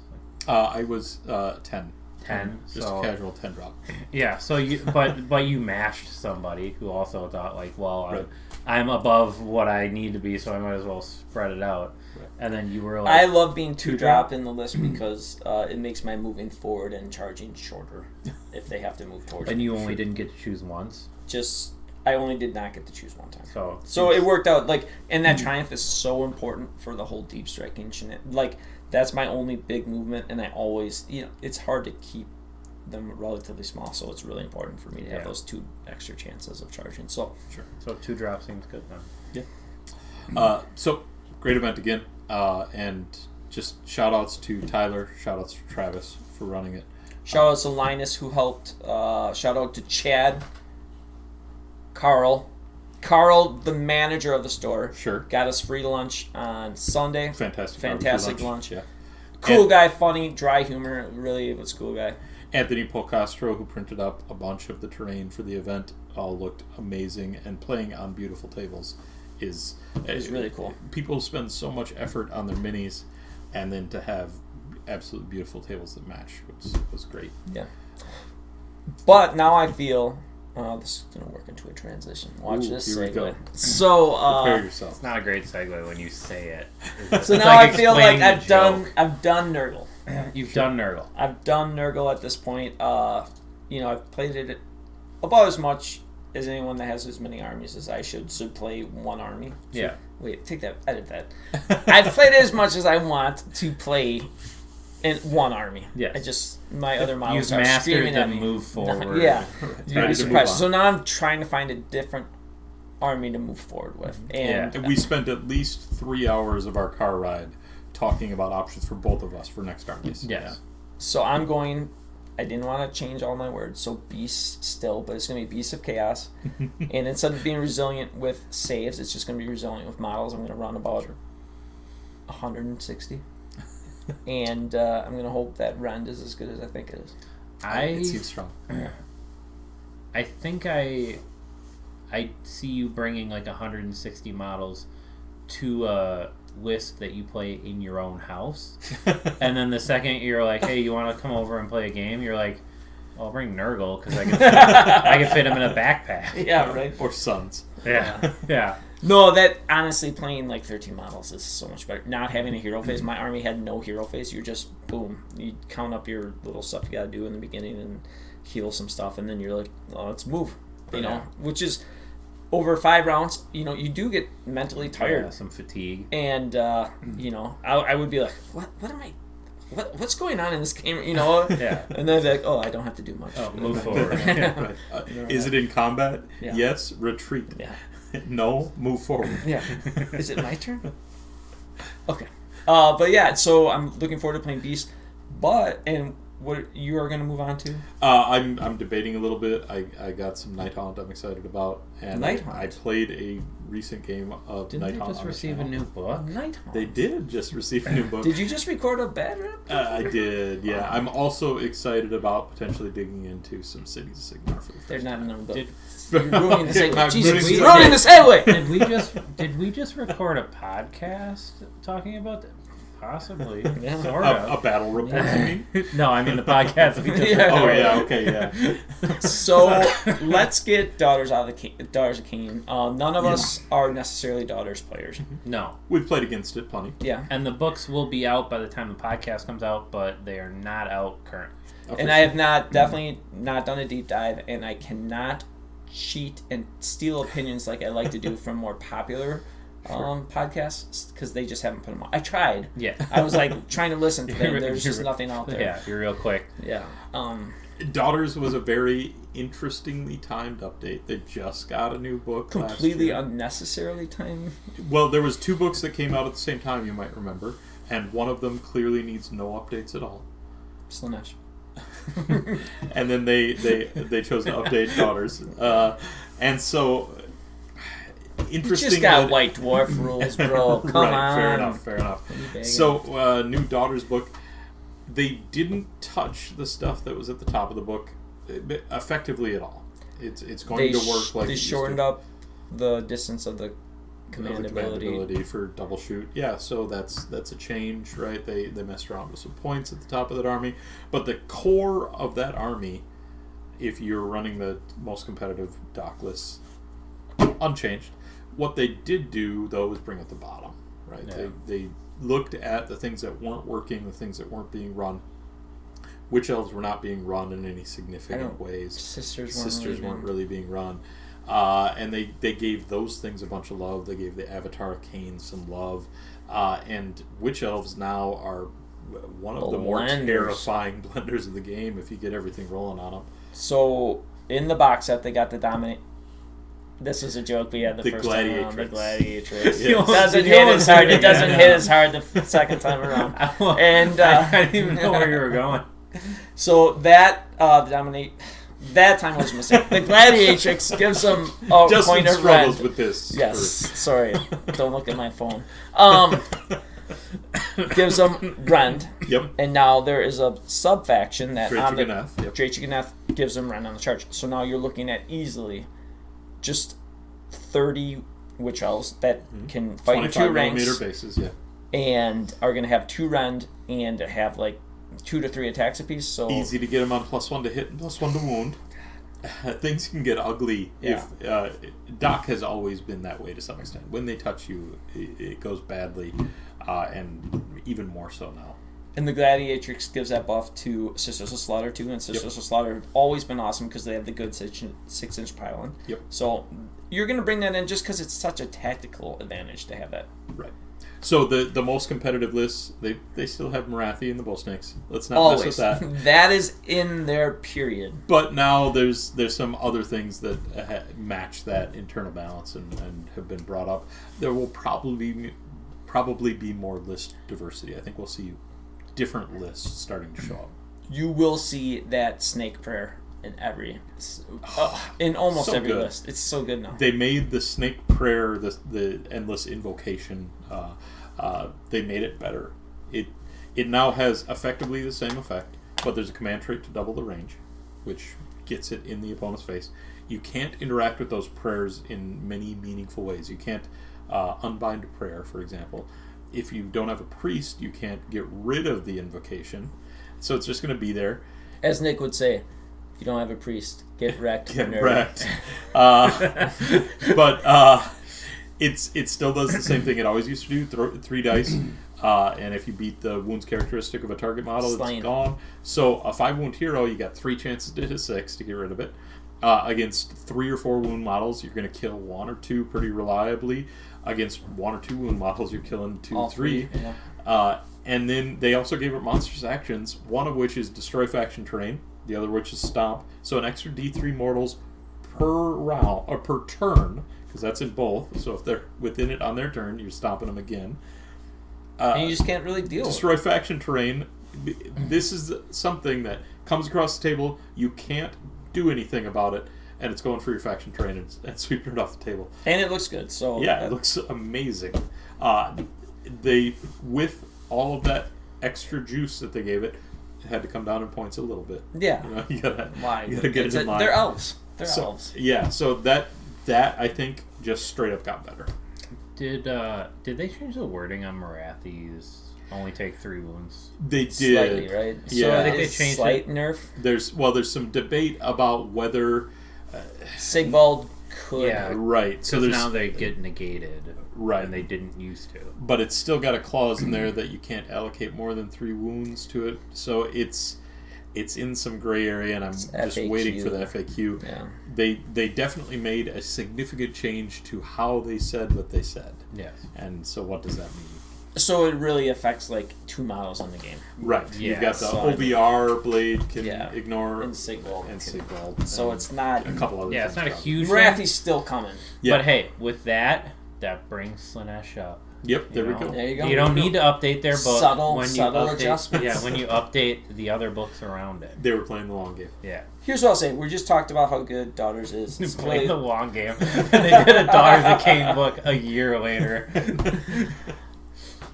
I was 10. 10. Just So a casual 10 drop. yeah. So you but you mashed somebody who also thought like, well, Right. I'm above what I need to be, so I might as well spread it out. Right. And then you were like, I love being 2 2-drop? drop in the list because it makes my moving forward and charging shorter if they have to move towards and me. you only didn't get to choose once. I only did not get to choose 1 time. So it worked out, and that Triumph is so important for the whole deep striking shit. That's my only big movement, and I always, it's hard to keep them relatively small, so it's really important for me to have those 2 extra chances of charging. So, Sure. So 2 drops seems good then. Yeah. So great event again, and just shout outs to Tyler, shout outs to Travis for running it. shout out to Linus who helped. Shout out to Chad, Carl, the manager of the store. Sure. Got us free lunch on Sunday. Fantastic Fantastic lunch. Yeah. Cool And guy, funny, dry humor. Really was a cool guy. Anthony Polcastro, who printed up a bunch of the terrain for the event, all looked amazing, and playing on beautiful tables is really cool. People spend so much effort on their minis, and then to have absolutely beautiful tables that match was great. Yeah. But now I feel this is going to work into a transition. Watch Ooh, this here we go. segue. So, Prepare yourself. It's not a great segue when you say it. so It's now like I feel like explaining the I've done Nurgle. joke. You've done Nurgle. I've done Nurgle at this point. I've played it about as much as anyone that has as many armies as I should play one army. Yeah. Wait, take that. Edit that. I've played as much as I want to play in one army. Yes. My other models You've are mastered screaming the at me. move forward. Yeah. Right. You'd be surprised. So now I'm trying to find a different army to move forward with. And We spent at least 3 hours of our car ride talking about options for both of us for next armies. Yes. so I'm going... I didn't want to change all my words, so Beast still, but it's going to be Beast of Chaos. And instead of being resilient with saves, it's just going to be resilient with models. I'm going to run about 160. And I'm going to hope that Rend is as good as I think it is. It seems strong. I think I see you bringing like 160 models to a list that you play in your own house. And then the second you're like, hey, you want to come over and play a game? You're like, well, I'll bring Nurgle because I can fit him in a backpack. Yeah, right. Or Sons. Yeah. Yeah. No, that honestly, playing like 13 models is so much better. Not having a hero phase. My army had no hero phase. You're just, boom. You count up your little stuff you got to do in the beginning and heal some stuff, and then you're like, oh, let's move. You know, which is over 5 rounds, you know, you do get mentally tired. Yeah, some fatigue. And, you know, I would be like, what's going on in this game? You know? Yeah. And then I'd be like, oh, I don't have to do much. Oh, move forward. Right. Is it in combat? Yeah. Yes, retreat. Yeah. No, move forward. Yeah. Is it my turn? Okay. But yeah, so I'm looking forward to playing Beast. And what you are going to move on to? I'm debating a little bit. I got some Nighthaunt I'm excited about, and Nighthaunt? I played a recent game of Didn't Nighthaunt. they just receive a new book? Nighthaunt. They did just receive a new book. Did you just record a bad rep? I did, yeah. I'm also excited about potentially digging into some Cities of Sigmar for the first They're not in the book. Did- You're ruining the Okay, segue. I'm Jesus, ruining you're the ruining the segue. Did we just record a podcast talking about that? Possibly. Yeah. Sort a of. battle report, you mean? No, I mean the podcast we just Yeah. Oh, recorded. yeah, okay, yeah. So let's get Daughters of Cain. None of us are necessarily Daughters players. No. We've played against it plenty. Yeah. And the books will be out by the time the podcast comes out, but they are not out currently. And I have definitely not done a deep dive, and I cannot cheat and steal opinions like I like to do from more popular podcasts because they just haven't put them out. I tried. Yeah. I was like trying to listen to them. There's just nothing out there. Yeah, you're real quick. Yeah. Daughters was a very interestingly timed update. They just got a new book Completely last year. unnecessarily timed. Well, there was 2 books that came out at the same time, you might remember, and one of them clearly needs no updates at all. Slanesh. And then they chose to update Daughters, and so interesting. You just got that- White Dwarf rules, bro. Come right, on. Fair enough. What are you begging? So, new Daughters book, they didn't touch the stuff that was at the top of the book effectively at all. It's going to work like they it used shortened to. up the distance of the command The ability. for double shoot. Yeah, so that's a change, right? They messed around with some points at the top of that army, but the core of that army, if you're running the most competitive DoK lists, unchanged. What they did do though was bring up the bottom, right? Yeah. They looked at the things that weren't working, the things that weren't being run. Witch elves were not being run in any significant ways. Sisters weren't really being run. And they gave those things a bunch of love. They gave the Avatar of Cain some love. And Witch Elves now are one of the more terrifying blenders of the game if you get everything rolling on them. So, in the box set, they got the Dominate. This is a joke, but yeah, the first time around, the Gladiatrix. Yeah. It doesn't hit as hard. It doesn't hit as hard the second time around. And I didn't even know where you were going. So that the Dominate, that time was a mistake. The Gladiatrix gives them a Justin point of struggles rend. with this. Yes, sorry, don't look at my phone. Gives them rend. Yep. And now there is a sub faction that on the Dracheneth, gives them rend on the charge. So now you're looking at easily just 30 witch elves that can fight in 2 ranks. 25mm bases, yeah. And are going to have 2 rend and have like 2 to 3 attacks apiece. So Easy to get them on +1 to hit and +1 to wound. Things can get ugly if DoK has always been that way to some extent. When they touch you, it goes badly, and even more so now. And the Gladiatrix gives that buff to Sisters of Slaughter too, and Sisters of Slaughter have always been awesome because they have the good 6-inch pylon. Yep. So you're going to bring that in just because it's such a tactical advantage to have that. Right. So the most competitive lists, they still have Marathi and the Bowsnakes. Let's not mess with that. That is in their period. But now there's some other things that match that internal balance and have been brought up. There will probably be more list diversity. I think we'll see different lists starting to show up. You will see that snake prayer in in almost so every good. list. It's so good now. They made the snake prayer, the endless invocation. They made it better. It now has effectively the same effect, but there's a command trait to double the range, which gets it in the opponent's face. You can't interact with those prayers in many meaningful ways. You can't unbind a prayer, for example. If you don't have a priest, you can't get rid of the invocation. So it's just going to be there. As Nick would say, if you don't have a priest, get wrecked. Get nerd. wrecked. But it still does the same thing it always used to do. Throw 3 dice. And if you beat the wounds characteristic of a target model, it's gone. So a 5-wound hero, you got 3 chances to hit 6 to get rid of it. Against 3 or 4 wound models, you're going to kill 1 or 2 pretty reliably. Against 1 or 2 wound models, you're killing 2 or 3. Yeah. And then they also gave it monstrous actions, one of which is destroy faction terrain, the other which is stomp. So an extra D3 mortals per round or per turn, because that's in both. So if they're within it on their turn, you're stomping them again. And you just can't really deal with it. Destroy faction terrain. This is something that comes across the table. You can't do anything about it, and it's going for your faction terrain and sweeping it off the table. And it looks good. So yeah, it looks amazing. They, with all of that extra juice that they gave it, had to come down in points a little bit. Yeah. You gotta get it in line. They're elves. Elves. Yeah, so that I think just straight up got better. Did they change the wording on Marathi's only take 3 wounds? They did. Slightly, right? Yeah. So I think they changed slight it. nerf. There's some debate about whether Sigvald could. Yeah, right. So because now they get negated, right, and they didn't used to. But it's still got a clause in there that you can't allocate more than 3 wounds to it. So it's in some gray area, and I'm just FAQ. waiting for the FAQ. Yeah. They definitely made a significant change to how they said what they said. Yes. And so what does that mean? So it really affects like 2 models on the game. Right. Yeah, You've got the so OBR blade can ignore And Sigvald. And So it's not. a couple other things. It's not a huge Marathi's still coming. Yeah. But hey, with that brings Slaanesh up. Yep, there we go. There you go. You don't need to update their book. Subtle update, adjustments. Yeah, when you update the other books around it. They were playing the long game. Yeah. Here's what I'll say. We just talked about how good Daughters is. It's Playing really- the long game. And they did a Daughters of Cain book a year later.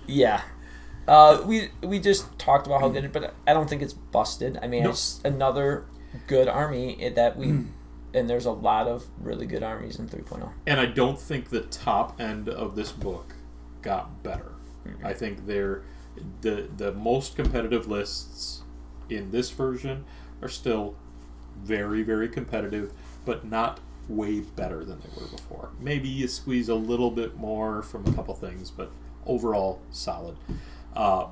Yeah. We just talked about how good it, but I don't think it's busted. I mean, Nope. it's another good army that we, and there's a lot of really good armies in 3.0. And I don't think the top end of this book got better. Mm-hmm. I think they're the most competitive lists in this version are still very, very competitive, but not way better than they were before. Maybe you squeeze a little bit more from a couple things, but overall solid. But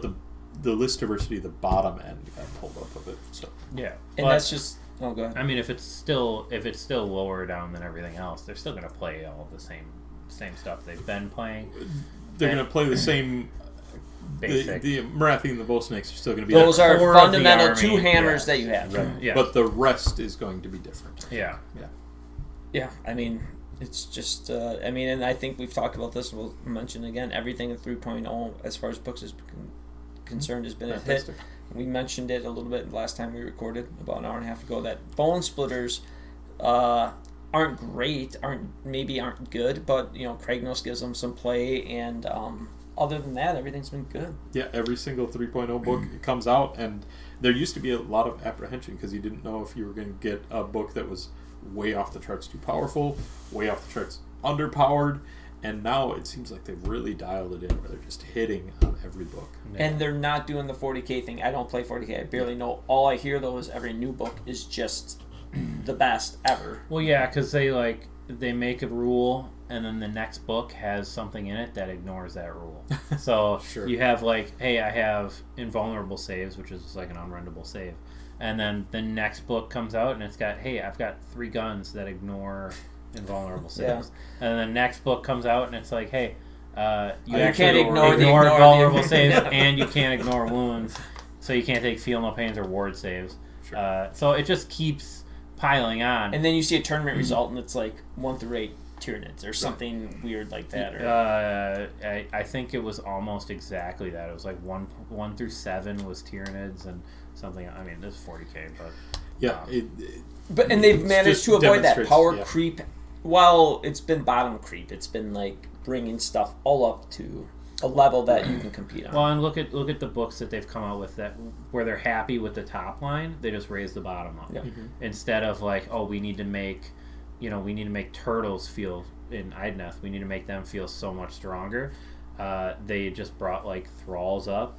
the list diversity, the bottom end got pulled up a bit. So Yeah. And that's just. Oh, go ahead. I mean, if it's still lower down than everything else, they're still going to play all the same stuff they've been playing. they're going to play the same. Basic. The Marathi and the Bowsnakes are still going to be Those core are of the fundamental army, 2 hammers yeah. that you have. right. Yeah. But the rest is going to be different. Yeah. Yeah, I mean, it's just, and I think we've talked about this, we'll mention again, everything in 3.0 as far as books is concerned has been a hit. Fantastic. We mentioned it a little bit last time we recorded, about an hour and a half ago, that Bone Splitters aren't great, aren't good, but, Kragnos gives them some play, and other than that, everything's been good. Yeah, every single 3.0 book comes out, and there used to be a lot of apprehension because you didn't know if you were going to get a book that was way off the charts too powerful, way off the charts underpowered, and now it seems like they've really dialed it in where they're just hitting on every book. And they're not doing the 40K thing. I don't play 40K. I barely know. All I hear, though, is every new book is just the best ever. Well, yeah, because they they make a rule, and then the next book has something in it that ignores that rule. So Sure. you have like, hey, I have invulnerable saves, which is like an unrendable save. And then the next book comes out, and it's got, hey, I've got 3 guns that ignore invulnerable saves. And then the next book comes out, and it's like, hey, you can't ignore vulnerable saves, and you can't ignore wounds, so you can't take feel no pains or ward saves. Sure. So it just keeps piling on. And then you see a tournament result, and it's like 1 through 8 Tyranids or something weird like that. Or I think it was almost exactly that. It was like 1 through 7 was Tyranids and something. I mean, this is 40k, but yeah. And they've managed to avoid that power yeah. creep. While it's been bottom creep, it's been like bringing stuff all up to a level that you can compete on. Well, and look at the books that they've come out with that where they're happy with the top line, they just raise the bottom up. Yeah. Instead of like, oh, we need to make turtles feel in Idneth, we need to make them feel so much stronger. They just brought like thralls up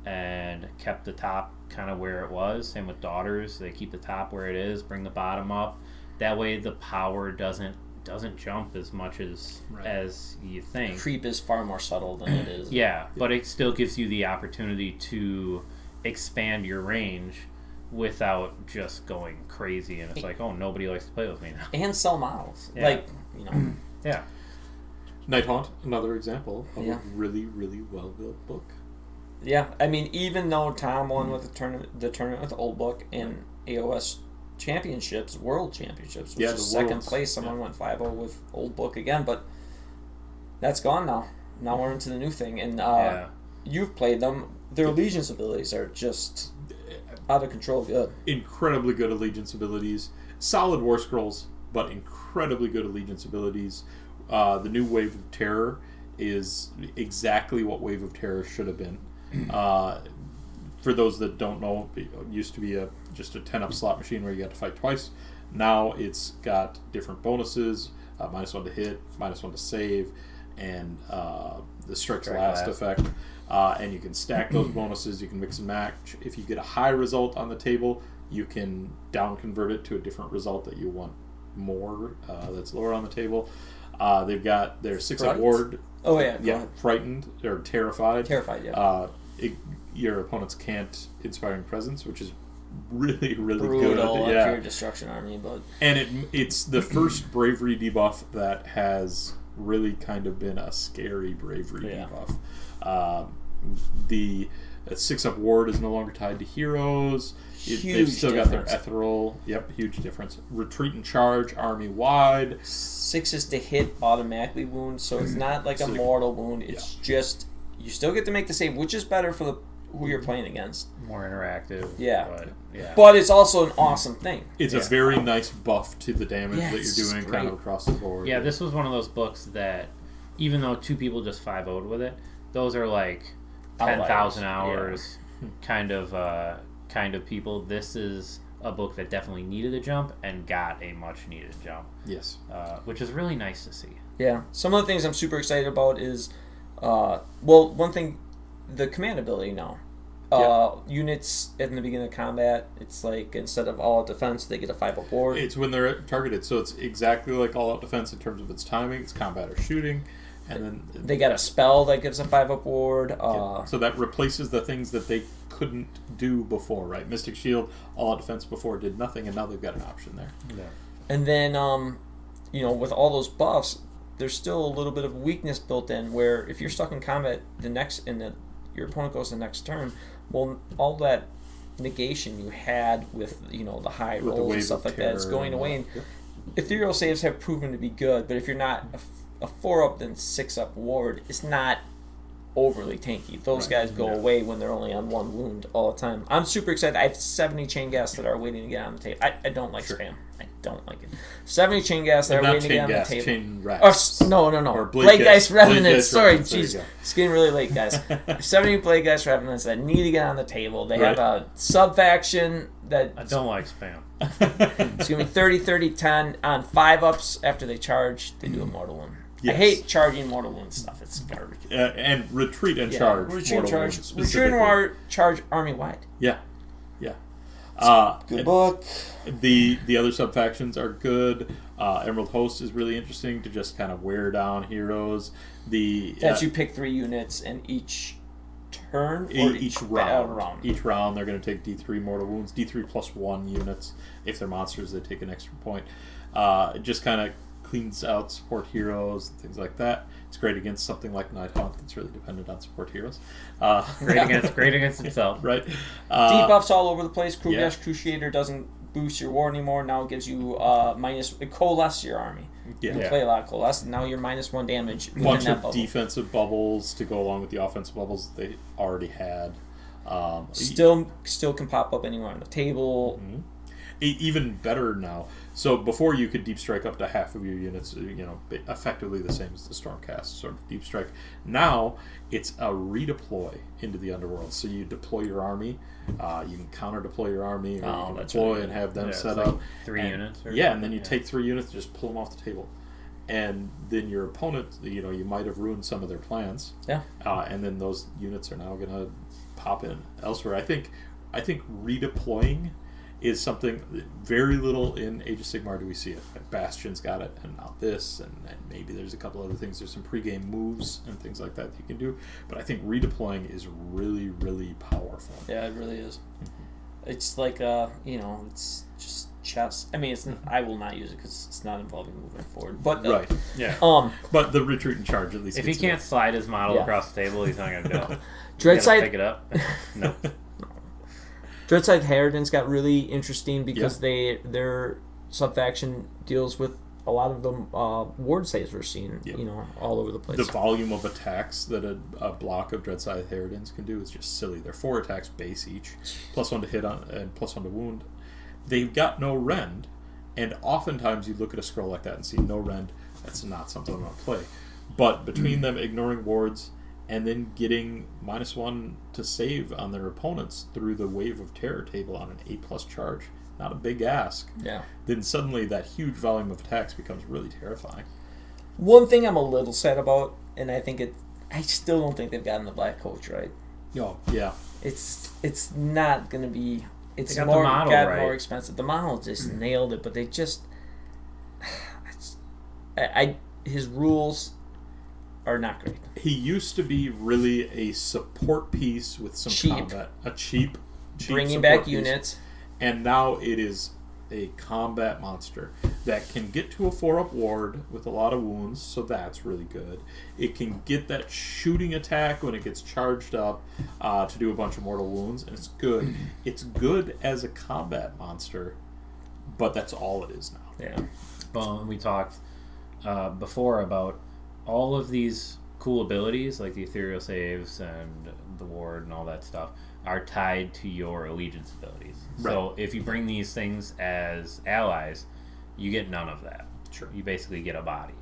and kept the top kind of where it was. Same with daughters, they keep the top where it is, bring the bottom up. That way the power doesn't jump as much as you think. Creep is far more subtle than it is. Yeah, but it still gives you the opportunity to expand your range without just going crazy, and it's like, oh, nobody likes to play with me now. And sell models. Yeah. Like, you know. Yeah. Nighthaunt, another example of Yeah. a really, really well-built book. Yeah, I mean, even though Tom won with the tournament with Old Book and AOS championships, world championships, which is second worlds. place. Someone went 5-0 with Old Book again, but that's gone now. Now we're into the new thing, and you've played them. Their allegiance abilities are just out of control good. Incredibly good allegiance abilities. Solid War Scrolls, but incredibly good allegiance abilities. The new Wave of Terror is exactly what Wave of Terror should have been. For those that don't know, it used to be just a 10-up slot machine where you had to fight twice. Now it's got different bonuses, -1 to hit, -1 to save, and the Strike's Last effect. And you can stack those bonuses, you can mix and match. If you get a high result on the table, you can down convert it to a different result that you want more, that's lower on the table. They've got their 6-up ward. Oh, yeah. Frightened or terrified. Terrified, yeah. Your opponents can't Inspiring Presence, which is really, really brutal good. Yeah. Your Destruction Army, but and it's the first bravery debuff that has really kind of been a scary bravery debuff. The 6-up ward is no longer tied to heroes. They've still got their ethereal. Yep, huge difference. Retreat and charge, army wide. 6 is to hit automatically wound, so it's not like a mortal wound. It's just you still get to make the save, which is better for who you're playing against. More interactive. Yeah. But, but it's also an awesome thing. It's a very nice buff to the damage that you're doing kind of across the board. Yeah, this was one of those books that, even though 2 people just 5-0'd with it, those are like 10,000 hours kind of people. This is a book that definitely needed a jump and got a much needed jump. Yes. Which is really nice to see. Yeah. Some of the things I'm super excited about is, one thing, the command ability now. Units in the beginning of combat, it's like instead of all out defense, they get a 5-up ward. It's when they're targeted, so it's exactly like all out defense in terms of its timing. It's combat or shooting, and then they got a spell that gives a 5-up ward. So that replaces the things that they couldn't do before, right? Mystic Shield, all out defense before did nothing, and now they've got an option there. Yeah. And then, with all those buffs, there's still a little bit of weakness built in where if you're stuck in combat, your opponent goes the next turn. Well, all that negation you had with the high rolls and stuff like that is going away. And ethereal saves have proven to be good, but if you're not a 4-up then 6-up ward, it's not overly tanky. Those guys go away when they're only on 1 wound all the time. I'm super excited. I have 70 chain gas that are waiting to get on the table. I don't like spam. I don't like it. 70 chain gas that are waiting to get on the table. Chain rats. No. Or Blade Geist Revenants. Sorry, jeez. It's getting really late, guys. 70 Blade Geist Revenants that need to get on the table. They have a sub-faction that... I don't like spam. It's going to be 30-30-10 on 5-ups after they charge. They do a mortal wound. Yes. I hate charging mortal wound stuff. It's garbage. And retreat and charge. Retreat and charge army wide. Yeah. Good book. The other sub-factions are good. Emerald Host is really interesting to just kind of wear down heroes. You pick 3 units and each turn or each round. Each round they're going to take D3 mortal wounds, D3 plus 1 units. If they're monsters, they take an extra point. It just kind of cleans out support heroes and things like that. It's great against something like Nighthaunt that's really dependent on support heroes. Great against itself. Right. Debuffs all over the place. Cruciator doesn't boost your war anymore. Now it gives you it coalesces your army. Yeah. You play a lot of coalesce. Now you're -1 damage. Bunch of defensive bubbles to go along with the offensive bubbles they already had. Still can pop up anywhere on the table. Mm-hmm. Even better now. So before you could deep strike up to half of your units, effectively the same as the Stormcast sort of deep strike. Now it's a redeploy into the underworld. So you deploy your army, you can counter deploy your army, or you can deploy and have them set up 3 units. And then you take 3 units, just pull them off the table, and then your opponent, you might have ruined some of their plans. Yeah. And then those units are now going to pop in elsewhere. I think redeploying is something very little in Age of Sigmar do we see it. Like Bastion's got it, and now this, and maybe there's a couple other things. There's some pregame moves and things like that you can do. But I think redeploying is really, really powerful. Yeah, it really is. Mm-hmm. It's like it's just chess. I mean, I will not use it because it's not involving moving forward. But right, yeah. But the retreat and charge at least. If he can't slide his model across the table, he's not gonna do it. Dreadside, pick it up. No. Dreadside Harridan's got really interesting because their subfaction deals with a lot of the ward saves we're seeing, all over the place. The volume of attacks that a block of Dreadside Harridans can do is just silly. They're 4 attacks base each, +1 to hit on and +1 to wound. They've got no rend, and oftentimes you look at a scroll like that and see no rend. That's not something I'm going to play. But between them ignoring wards and then getting -1 to save on their opponents through the Wave of Terror table on an 8+ charge, not a big ask. Yeah. Then suddenly that huge volume of attacks becomes really terrifying. One thing I'm a little sad about, and I still don't think they've gotten the black coach right. Oh, yeah. It's not going to be... It's got more, the model right. More expensive. The model just nailed it, but they just... his rules are not great. He used to be really a support piece with some combat. A cheap bringing back piece. Units. And now it is a combat monster that can get to a 4-up ward with a lot of wounds, so that's really good. It can get that shooting attack when it gets charged up to do a bunch of mortal wounds, and it's good. It's good as a combat monster, but that's all it is now. Yeah. Well, we talked before about all of these cool abilities, like the ethereal saves and the ward and all that stuff, are tied to your allegiance abilities. Right. So if you bring these things as allies, you get none of that. Sure. You basically get a body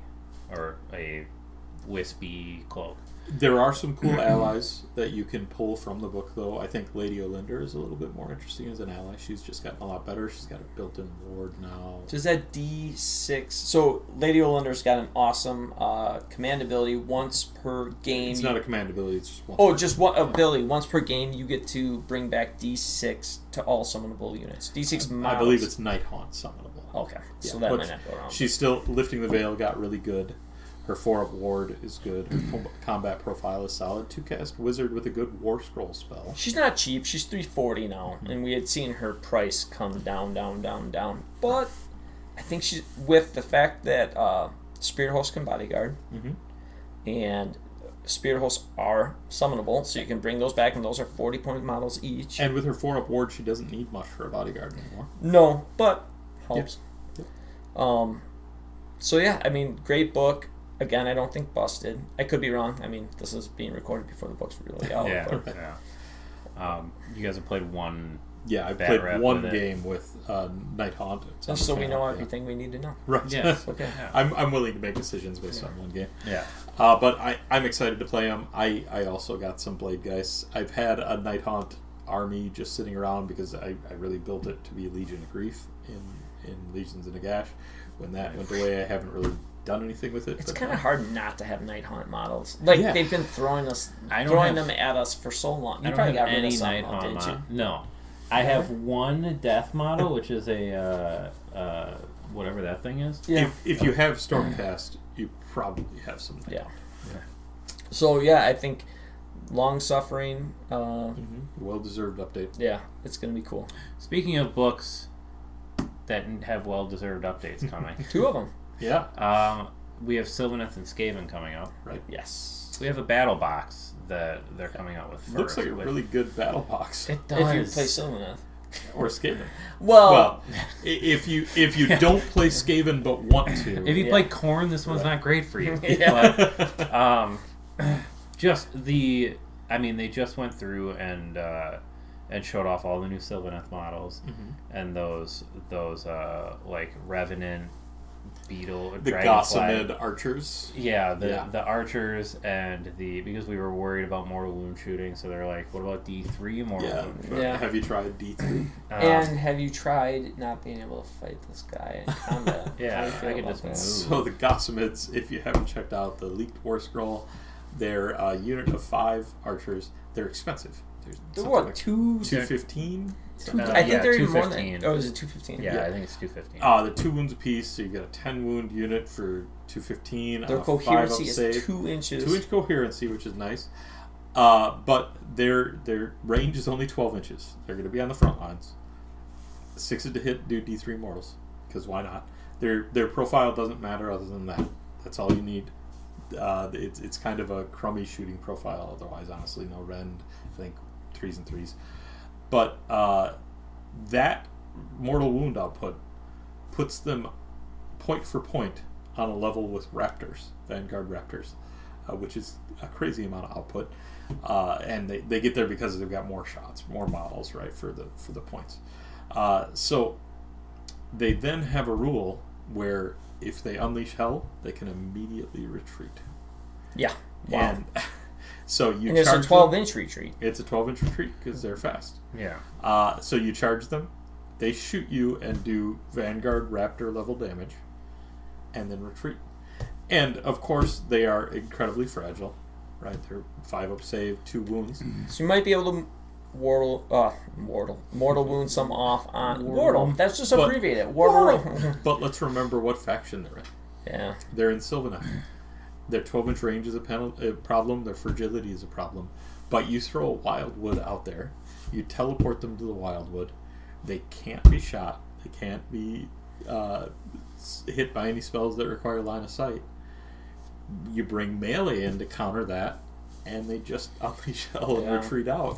or a wispy cloak. There are some cool allies that you can pull from the book, though. I think Lady Olinder is a little bit more interesting as an ally. She's just gotten a lot better. She's got a built-in ward now. Does that D6... So, Lady Olinder's got an awesome command ability once per game. It's not a command ability, it's just one. Oh, just one ability. Once per game, you get to bring back D6 to all summonable units. D6 models. I believe it's Nighthaunt summonable. Okay, so yeah, that might not go around. She's still... Lifting the Veil got really good. Her 4-up ward is good. Her combat profile is solid. 2-cast wizard with a good War Scroll spell. She's not cheap. She's $340 now, and we had seen her price come down. But I think she's with the fact that Spirit Host can bodyguard, and Spirit Hosts are summonable, so you can bring those back, and those are 40-point models each. And with her 4-up ward, she doesn't need much for a bodyguard anymore. No, but helps. Yep. So yeah, I mean, great book. Again, I don't think busted. I could be wrong. I mean, this is being recorded before the book's really out. Yeah. You guys have played one. Yeah, I played one game with Nighthaunt. Just so we know everything we need to know. Right. Yeah. Okay. Yeah. I'm willing to make decisions based on one game. Yeah. But I'm excited to play them. I also got some Blade Guys. I've had a Nighthaunt army just sitting around because I really built it to be Legion of Grief in Legions of Nagash. When that went away, I haven't really done anything with it. It's kind of hard not to have Nighthaunt models. They've been throwing them at us for so long. You probably got rid of some, didn't you? No, I have one death model, which is a whatever that thing is. Yeah. If you have Stormcast, you probably have some. Yeah. So yeah, I think long suffering. Well deserved update. Yeah, it's gonna be cool. Speaking of books that have well deserved updates coming, 2 of them. Yeah. we have Sylvaneth and Skaven coming out. Right. Yes. We have a battle box that they're coming out with first. Looks like a really good battle box. It does. If you play Sylvaneth. Or Skaven. Well, if you don't play Skaven but want to. If you play Khorne, this one's not great for you. Yeah. But they just went through and showed off all the new Sylvaneth models and those like Revenant, Beetle, the Gossamed archers. Yeah, the archers and because we were worried about mortal wound shooting, so they're like, what about D3 mortal wound? Yeah. Have you tried D3? And have you tried not being able to fight this guy in combat? Yeah, How do you feel I can about just that? move. So the Gossameds, if you haven't checked out the leaked War Scroll, they're a unit of 5 archers. They're expensive. They're what, 215? I think they're even more than 215. that. Oh, is it 215? Yeah, I think it's 215. They're 2 wounds apiece, so you get a 10 wound unit for 215. Their 5 coherency up is save. 2 inches. 2-inch coherency, which is nice. But their range is only 12 inches. They're going to be on the front lines. 6 to hit, do D3 mortals, because why not? Their profile doesn't matter other than that. That's all you need. It's kind of a crummy shooting profile. Otherwise, honestly, no rend. I think 3s and 3s. But that mortal wound output puts them point for point on a level with Raptors, Vanguard Raptors, which is a crazy amount of output. And they get there because they've got more shots, more models, right, for the points. So they then have a rule where if they unleash hell, they can immediately retreat. Yeah. Wow. And so you and it's charge a 12-inch retreat. It's a 12-inch retreat because they're fast. Yeah. So you charge them, they shoot you and do Vanguard Raptor level damage, and then retreat. And of course, they are incredibly fragile, right? They're 5 up save, 2 wounds. So you might be able to mortal wound some off on Wardle. That's just abbreviated. Wardle. But let's remember what faction they're in. Yeah. They're in Sylvaneth. Their 12-inch range is a problem. Their fragility is a problem. But you throw a Wildwood out there. You teleport them to the Wildwood. They can't be shot. They can't be hit by any spells that require line of sight. You bring melee in to counter that, and they just unleash hell and retreat out.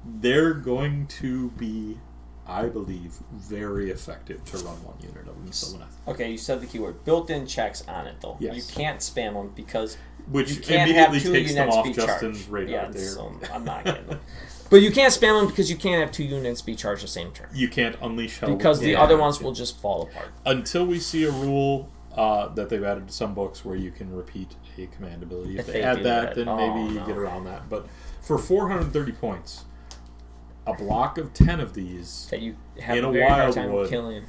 They're going to be, I believe, very effective to run one unit of them. Sylvaneth. Okay, you said the keyword. Built-in checks on it, though. Yes. You can't spam them because Which you can't immediately have 2 takes them units off be Justin's charged. radar. Yeah, there. so I'm not getting them. But you can't spam them because you can't have 2 units be charged the same turn. You can't unleash hell. Because the other ones will just fall apart. Until we see a rule that they've added to some books where you can repeat a command ability. If they add that, then maybe you get around that. But for 430 points, a block of 10 of these that you have in a a very hard time Wildwood killing.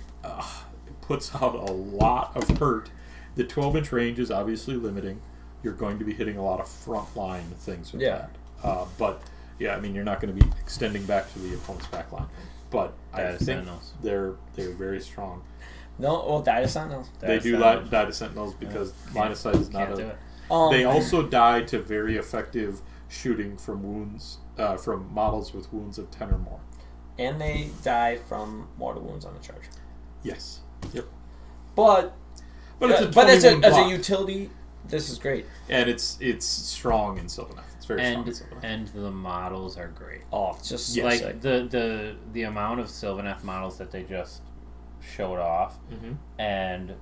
puts out a lot of hurt. The 12-inch range is obviously limiting. You're going to be hitting a lot of frontline things with that. But yeah, I mean, you're not going to be extending back to the opponent's back line. But I think they're very strong. No, well, die to Sentinels. They do die to Sentinels because line of sight is not a... They also die to very effective shooting from wounds, from models with wounds of 10 or more. And they die from mortal wounds on the charge. Yes. Yep. But as a utility, this is great. And it's strong in Sylvaneth. It's very strong in Sylvaneth. And the models are great. Oh, it's just like sick. the amount of Sylvaneth models that they just showed off, and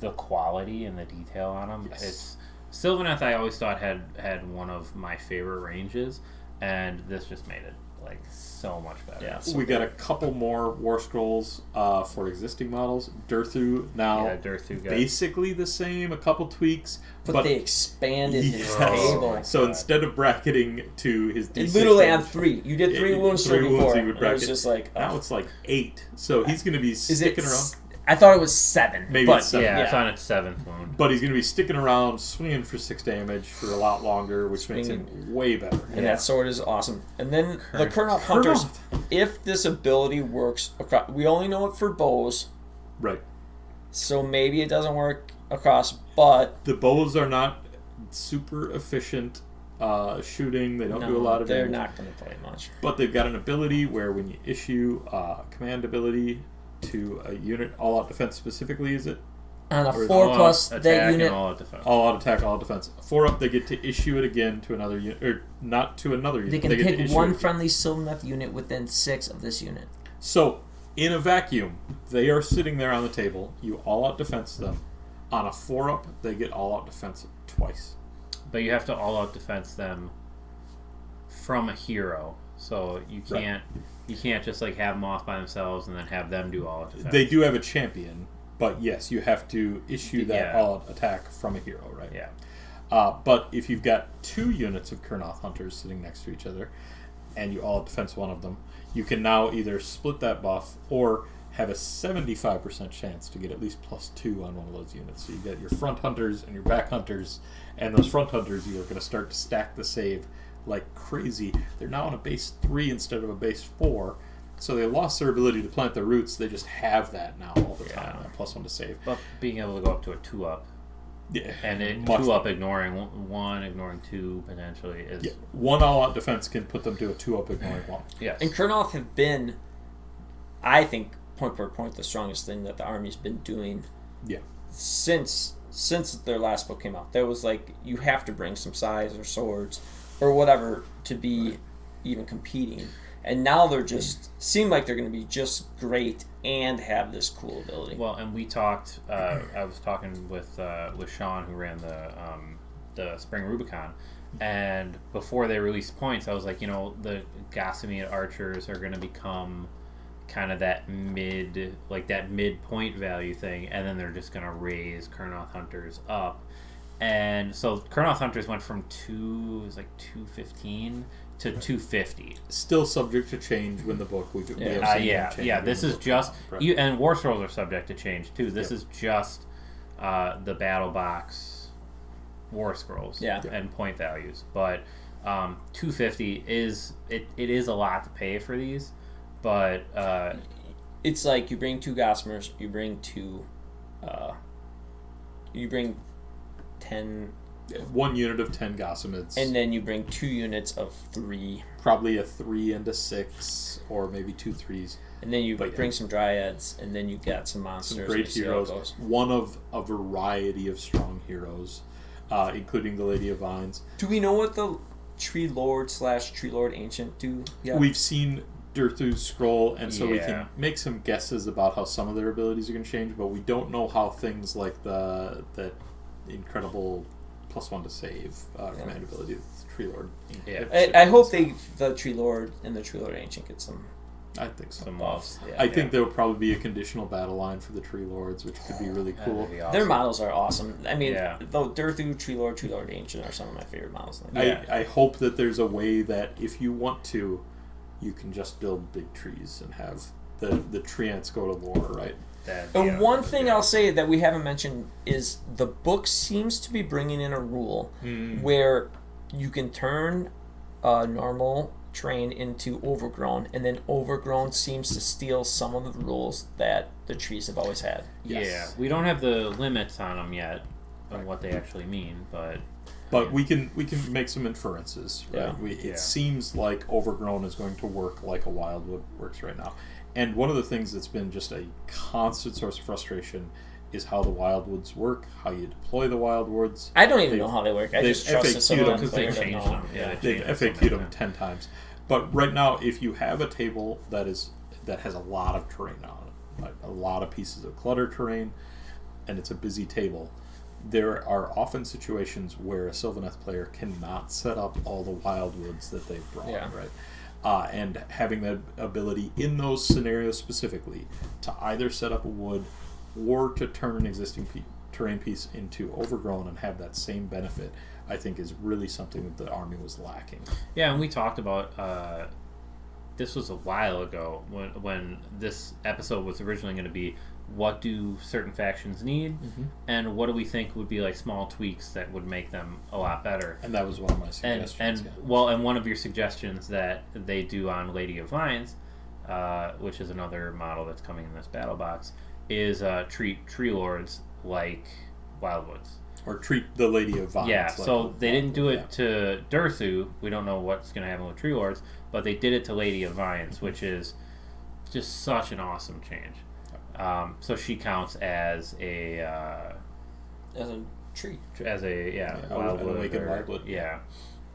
the quality and the detail on them. Yes. It's Sylvaneth. I always thought had one of my favorite ranges, and this just made it like so much better. Yeah, we got a couple more War Scrolls for existing models. Durthu now basically the same, a couple tweaks. But they expanded his table. So instead of bracketing to his D6... literally on 3. You did 3 wounds before. It was just like... now it's like 8. So he's going to be sticking around. I thought it was 7. Maybe but it's 7. Yeah, it's on its 7th wound. But he's going to be sticking around, swinging for 6 damage for a lot longer, which makes him way better. And that sword is awesome. And then the Kurnoth Hunters, if this ability works across... We only know it for bows. Right. So maybe it doesn't work across, but... The bows are not super efficient shooting. They don't do a lot of damage. They're not going to play much. But they've got an ability where when you issue a command ability to a unit, all-out defense specifically, is it? On a Or 4+, that unit... all-out defense. All-out attack, all-out defense. 4-up, they get to issue it again to another unit, or not to another unit. They can get to pick issue one it. friendly Sylvaneth unit within 6 of this unit. So, in a vacuum, they are sitting there on the table. You all-out defense them. On a 4-up, they get all-out defense twice. But you have to all-out defense them from a hero. So you can't you can't just like have them off by themselves and then have them do all-out defense. They do have a champion, but yes, you have to issue that all-out attack from a hero, right? Yeah. But if you've got 2 units of Kurnoth Hunters sitting next to each other, and you all defense one of them, you can now either split that buff or have a 75% chance to get at least +2 on one of those units. So you get your front hunters and your back hunters, and those front hunters you are going to start to stack the save like crazy. They're now on a base 3 instead of a base 4, so they lost their ability to plant their roots. They just have that now all the time, that +1 to save. But being able to go up to a 2-up. Yeah, and 2-up ignoring 1, ignoring 2 potentially is 1 all-out defense can put them to a 2-up ignoring 1. Yes. And Kurnoth have been, I think, point per point, the strongest thing that the Army's been doing. Yeah. Since their last book came out, there was like you have to bring some size or swords or whatever to be even competing. And now they're just seem like they're going to be just great and have this cool ability. Well, and we talked. I was talking with Sean, who ran the Spring Rubicon, and before they released points, I was like, the Gossamer archers are going to become kind of that midpoint value thing, and then they're just going to raise Kurnoth Hunters up. And so Kurnoth Hunters went from 215 to 250. Still subject to change when the book we have seen change This is just and War Scrolls are subject to change too. This is just the battle box War Scrolls and point values. But 250 is it is a lot to pay for these, but it's like you bring 2 Gossamers, you bring 10. 1 unit of 10 Gossamids. And then you bring 2 units of 3. Probably a 3 and a 6, or maybe 2 3s. And then you bring some Dryads, and then you get some monsters. Some great heroes. One of a variety of strong heroes, including the Lady of Vines. Do we know what the Tree Lord / Tree Lord Ancient do? Yeah. We've seen Durthu's scroll, and so we can make some guesses about how some of their abilities are going to change, but we don't know how things like that incredible +1 to save command ability of the Tree Lord. I hope the Tree Lord and the Tree Lord Ancient get some. I think so. Some buffs. I think there will probably be a conditional battle line for the Tree Lords, which could be really cool. Be awesome. Their models are awesome. I mean, though Durthu, Tree Lord Ancient are some of my favorite models. I hope that there's a way that if you want to, you can just build big trees and have the tree ants go to war, right? And one thing I'll say that we haven't mentioned is the book seems to be bringing in a rule where you can turn a normal terrain into overgrown, and then overgrown seems to steal some of the rules that the trees have always had. Yeah, we don't have the limits on them yet on what they actually mean, but we can make some inferences, right? It seems like overgrown is going to work like a wildwood works right now. And one of the things that's been just a constant source of frustration is how the wildwoods work, how you deploy the wildwoods. I don't even know how they work. I just trust the Sylvaneth because they changed them. They've FAQ'd them 10 times. But right now, if you have a table that has a lot of terrain on it, like a lot of pieces of cluttered terrain, and it's a busy table, there are often situations where a Sylvaneth player cannot set up all the wildwoods that they've brought, right? And having the ability in those scenarios specifically to either set up a wood or to turn an existing terrain piece into overgrown and have that same benefit, I think is really something that the Army was lacking. Yeah, and we talked about this was a while ago when this episode was originally going to be what do certain factions need, and what do we think would be like small tweaks that would make them a lot better. And that was one of my suggestions. And one of your suggestions that they do on Lady of Vines, which is another model that's coming in this battle box, is treat tree lords like Wildwoods. Or treat the Lady of Vines. Yeah, like so they didn't do it yeah. to Durthu. We don't know what's going to happen with Tree Lords, but they did it to Lady of Vines, which is just such an awesome change. So she counts as a tree. As a Wildwood. Awakened Wildwood. Yeah.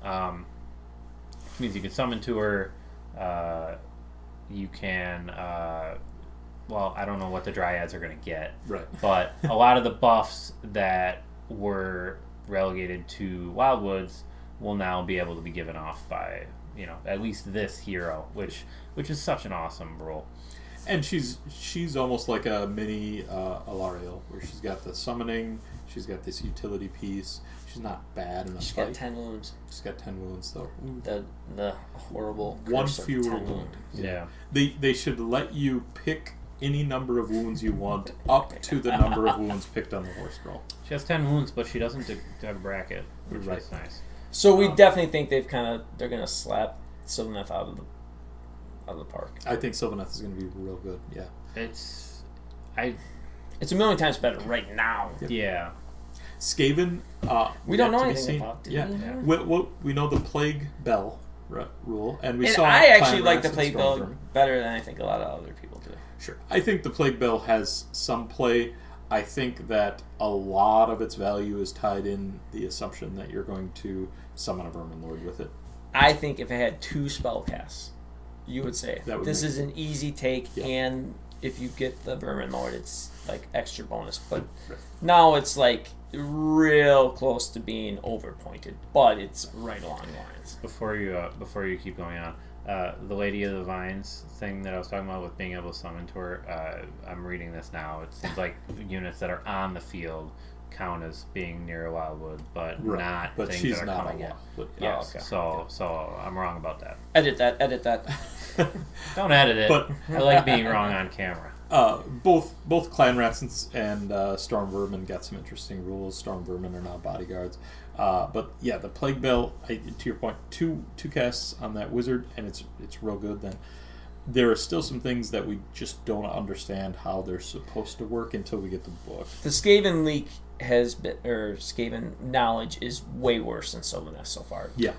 Which means you can summon to her. You can. Well, I don't know what the Dryads are going to get. Right. But a lot of the buffs that were relegated to Wildwoods will now be able to be given off by, at least this hero, which is such an awesome role. And she's almost like a mini Alariel, where she's got the summoning, she's got this utility piece. She's not bad in a She's fight. got 10 wounds. She's got 10 wounds, though. The horrible one curse of fewer 10 wound. Yeah. They should let you pick any number of wounds you want up to the number of wounds picked on the horse roll. She has 10 wounds, but she doesn't have a bracket, which Right. is nice. So we definitely think they're gonna slap Sylvaneth out of the park. I think Sylvaneth is going to be real good. Yeah. It's a million times better right now. Yeah. Skaven. We don't know yet to be anything seen. about it. Yeah. We know the Plague Bell rule, and we saw. I actually Clan like the Rats and Plague Bell Stormthorn. better than I think a lot of other people do. Sure. I think the Plague Bell has some play. I think that a lot of its value is tied in the assumption that you're going to summon a Vermin Lord with it. I think if it had 2 spell casts, you would say That would this make is an easy take, Yeah. and if you get the Vermin Lord, it's like extra bonus. But Right. now it's like real close to being overpointed, but it's right along the lines. Before you keep going on, the Lady of the Vines thing that I was talking about with being able to summon to her, I'm reading this now. It seems like units that are on the field count as being near a Wildwood, but not But things she's that are not coming a in. Wildwood. Yes, okay. So I'm wrong about that. Edit that. Don't edit it. But- I like being wrong on camera. Both Clan Rats and Storm Vermin got some interesting rules. Storm Vermin are now bodyguards. But yeah, the Plague Bell, to your point, two casts on that wizard, and it's real good. Then there are still some things that we just don't understand how they're supposed to work until we get the book. The Skaven leak has been, or Skaven knowledge is way worse than Sylvaneth so far. Yeah.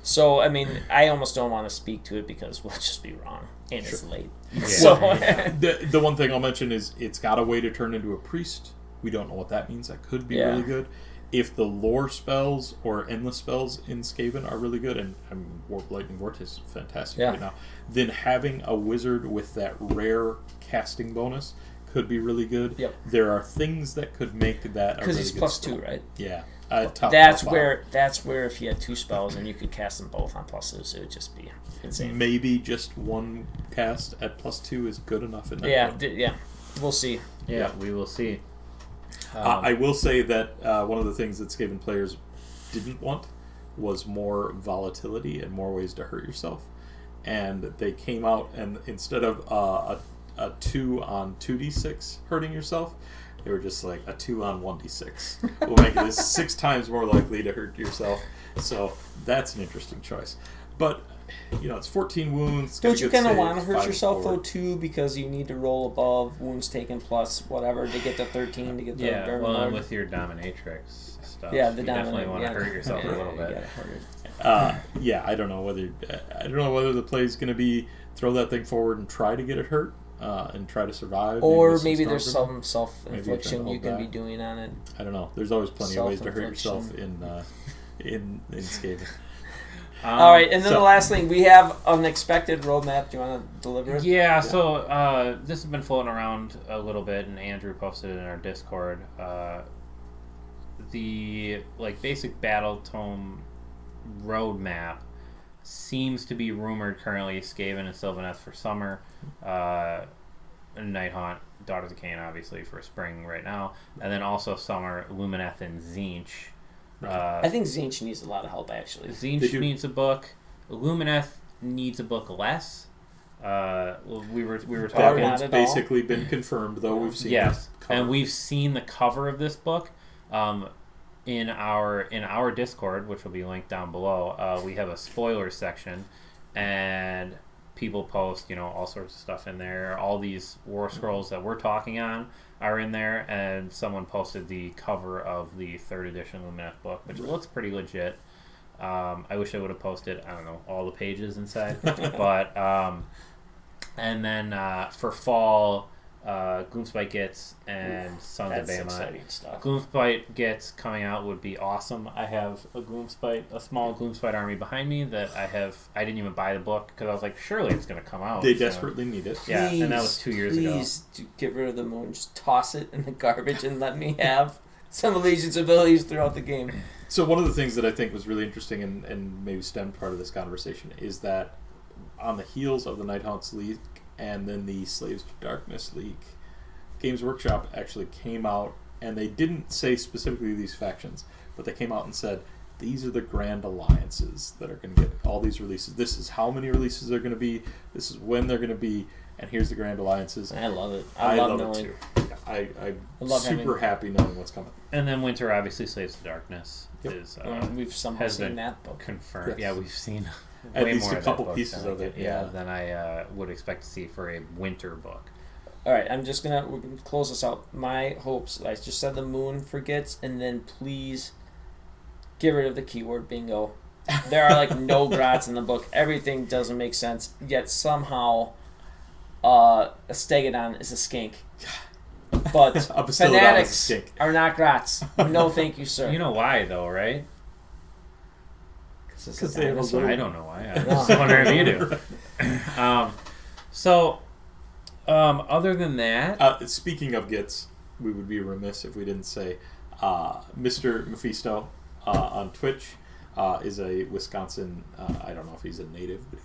So, I mean, I almost don't want to speak to it because we'll just be wrong. And it's Sure. late. Yeah. So, The one thing I'll mention is it's got a way to turn into a priest. We don't know what that means. That could be really good. If the lore spells or endless spells in Skaven are really good, and Warp Lightning Vortex is fantastic right now, then having a wizard with that rare casting bonus could be really good. Yep. There are things that could make that because a really he's good plus spell. 2, right? Yeah. That's where if you had 2 spells and you could cast them both on pluses, it would just be insane. Maybe just one cast at +2 is good enough in that. Yeah. We'll see. Yeah, we will see. I will say that one of the things that Skaven players didn't want was more volatility and more ways to hurt yourself. And they came out, and instead of a 2 on 2d6 hurting yourself, they were just like a 2 on 1d6. We'll make this 6 times more likely to hurt yourself. So that's an interesting choice. But, it's 14 wounds. Don't you kind of want to hurt 5 yourself, though, forward. too, because you need to roll above wounds taken plus whatever to get to 13 to get the Vermin Well, Lord? and with your dominatrix stuff, Yeah, you definitely want to hurt yourself a little bit. I don't know whether the play is going to be throw that thing forward and try to get it hurt and try to survive. Or maybe there's Storm some Maybe self-infliction you're you trying can to be doing on it. I don't know. There's always plenty of ways to hurt yourself Self-infliction. in Skaven. All right, and then so- the last thing, we have unexpected roadmap. Do you want to deliver it? Yeah, so this has been floating around a little bit, and Andrew posted it in our Discord. The basic battle tome roadmap seems to be rumored currently Skaven and Sylvaneth for summer, Nighthaunt, Daughters of Cain obviously for spring right now, and then also summer Lumineth and Tzeentch. I think Tzeentch needs a lot of help, actually. Tzeentch needs a book. Lumineth needs a book less. We were That talking. Not one's at basically been confirmed, though. We've seen Yes, the cover. and we've seen the cover of this book. In our Discord, which will be linked down below, we have a spoiler section, and people post all sorts of stuff in there. All these war scrolls that we're talking on are in there, and someone posted the cover of the 3rd edition Lumineth book, which looks pretty legit. I wish I would have posted, I don't know, all the pages inside. But and then for fall, Gloomspite Gets and Sons of That's Bahamut. exciting stuff. Gloomspite Gets coming out would be awesome. I have a small Gloomspite army behind me that I didn't even buy the book because I was like, surely it's going to come out. They desperately need it. Yeah, and that was 2 years ago. Please get rid of the moon. Just toss it in the garbage and let me have some Allegiance abilities throughout the game. So one of the things that I think was really interesting and maybe stemmed part of this conversation is that on the heels of the Nighthaunts League and then the Slaves to Darkness League, Games Workshop actually came out, and they didn't say specifically these factions, but they came out and said, these are the grand alliances that are going to get all these releases. This is how many releases they're going to be. This is when they're going to be. And here's the grand alliances. I love it. I love knowing. it too. I'm love super happy knowing what's coming. And then winter, obviously, Slaves to Darkness is We've somehow has seen been that book. confirmed. Yes. Yeah, we've seen At way least more a of couple that book pieces than I of it, did- yeah. than I would expect to see for a winter book. All right, we're gonna close this out. My hopes, I just said the moon forgets, and then please get rid of the keyword bingo. There are like no grots in the book. Everything doesn't make sense. Yet somehow, a stegodon is a skink. But A Bastillodon is a fanatics skink. are not grots. No, thank you, sir. You know why, though, right? Because they have a little... I don't know why. I'm just wondering if you do. Other than that, Speaking of Gits, we would be remiss if we didn't say Mr. Mephisto on Twitch is a Wisconsin, I don't know if he's a native, but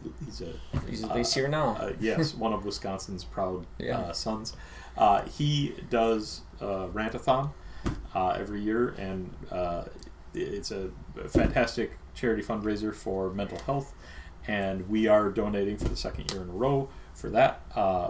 He's at least here now. yes, one of Wisconsin's proud Yeah. sons. He does Rantathon every year, and it's a fantastic charity fundraiser for mental health, and we are donating for the 2nd year in a row for that.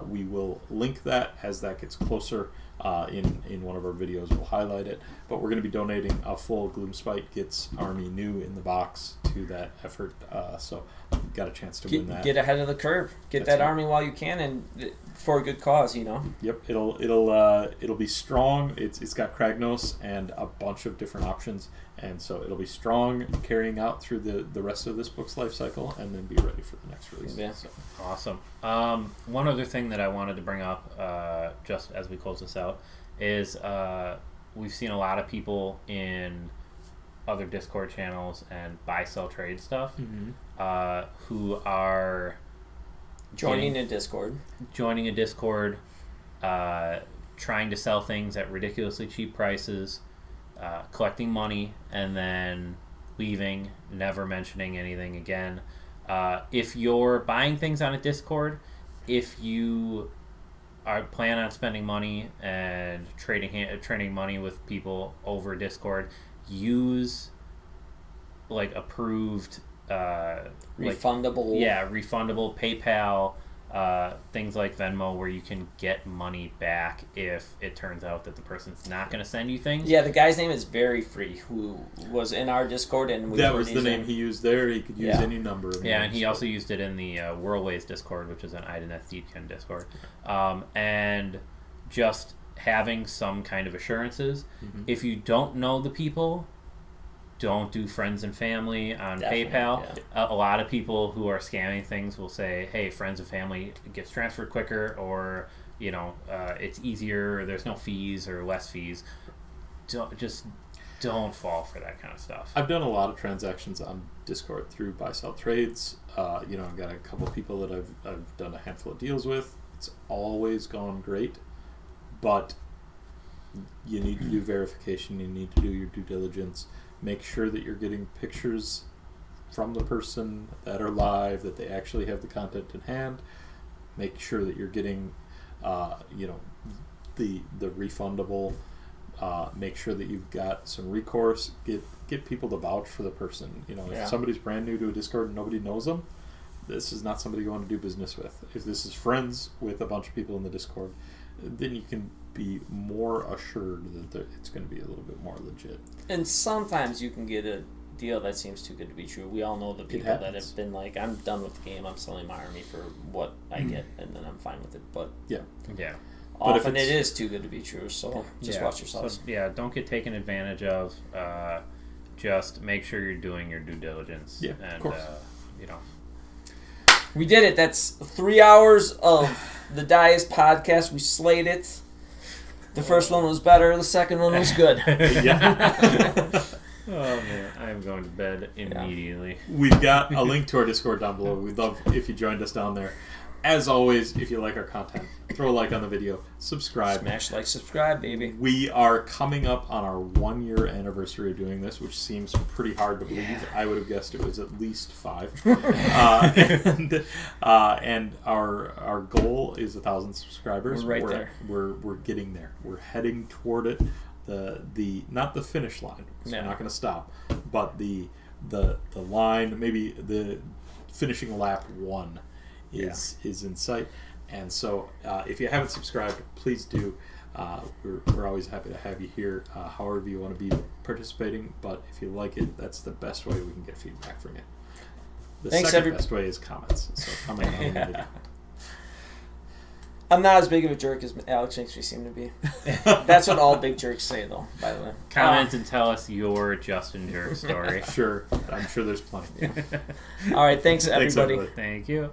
We will link that as that gets closer. In one of our videos, we'll highlight it. But we're going to be donating a full Gloomspite Gets Army new in the box to that effort. So you've got a chance to win that. Get ahead of the curve. Get That's that right. army while you can, and for a good cause, Yep, it'll be strong. It's got Kragnos and a bunch of different options, and so it'll be strong carrying out through the rest of this book's life cycle, and then be ready for the next release. Yeah. So, awesome. One other thing that I wanted to bring up, just as we close this out, is we've seen a lot of people in other Discord channels and buy-sell trade stuff who are joining a Discord. joining a Discord, trying to sell things at ridiculously cheap prices, collecting money, and then leaving, never mentioning anything again. If you're buying things on a Discord, if you are plan on spending money and trading money with people over Discord, use like approved Refundable. refundable PayPal, things like Venmo, where you can get money back if it turns out that the person's not going to send you things. Yeah, the guy's name is Very Free, who was in our Discord, and that was the name he used there. He could use any number of Yeah, names. and he also used it in the Whirlways Discord, which is an Ideneth Deepkin Discord. And just having some kind of assurances. If you don't know the people, don't do friends and family on Definitely, PayPal. yeah. A lot of people who are scamming things will say, hey, friends and family gets transferred quicker, or it's easier, or there's no fees or less fees. Don't fall for that kind of stuff. I've done a lot of transactions on Discord through buy-sell trades. I've got a couple of people that I've done a handful of deals with. It's always gone great, but you need to do verification. You need to do your due diligence. Make sure that you're getting pictures from the person that are live, that they actually have the content in hand. Make sure that you're getting, the refundable. Make sure that you've got some recourse. Get people to vouch for the person. If somebody's brand new to a Discord and nobody knows them, this is not somebody you want to do business with. If this is friends with a bunch of people in the Discord, then you can be more assured that it's going to be a little bit more legit. And sometimes you can get a deal that seems too good to be true. We all know the people that have been like, I'm done with the game, I'm selling my army for what I get, and then I'm fine with it. But yeah. Often it is too good to be true, so just watch yourselves. So, don't get taken advantage of. Just make sure you're doing your due diligence. Yeah, and, of course. We did it. That's 3 hours of the Dias podcast. We slayed it. The first one was better. The second one was good. Oh man, I am going to bed immediately. We've got a link to our Discord down below. We'd love if you joined us down there. As always, if you like our content, throw a like on the video, subscribe. Smash like, subscribe, baby. We are coming up on our 1-year anniversary of doing this, which seems pretty hard to believe. I would have guessed it was at least 5. And our goal is 1,000 subscribers. We're there. We're getting there. We're heading toward it. The not the finish line. So we're not going to stop, but the line, maybe the finishing lap 1 is in sight. And so if you haven't subscribed, please do. We're always happy to have you here, however you want to be participating. But if you like it, that's the best way we can get feedback from you. The second best way is comments. So comment on the video. I'm not as big of a jerk as Alex makes me seem to be. That's what all big jerks say, though, by the way. Comment and tell us your Justin Jerk story. Sure. I'm sure there's plenty. All right. Thanks, everybody. Thank you.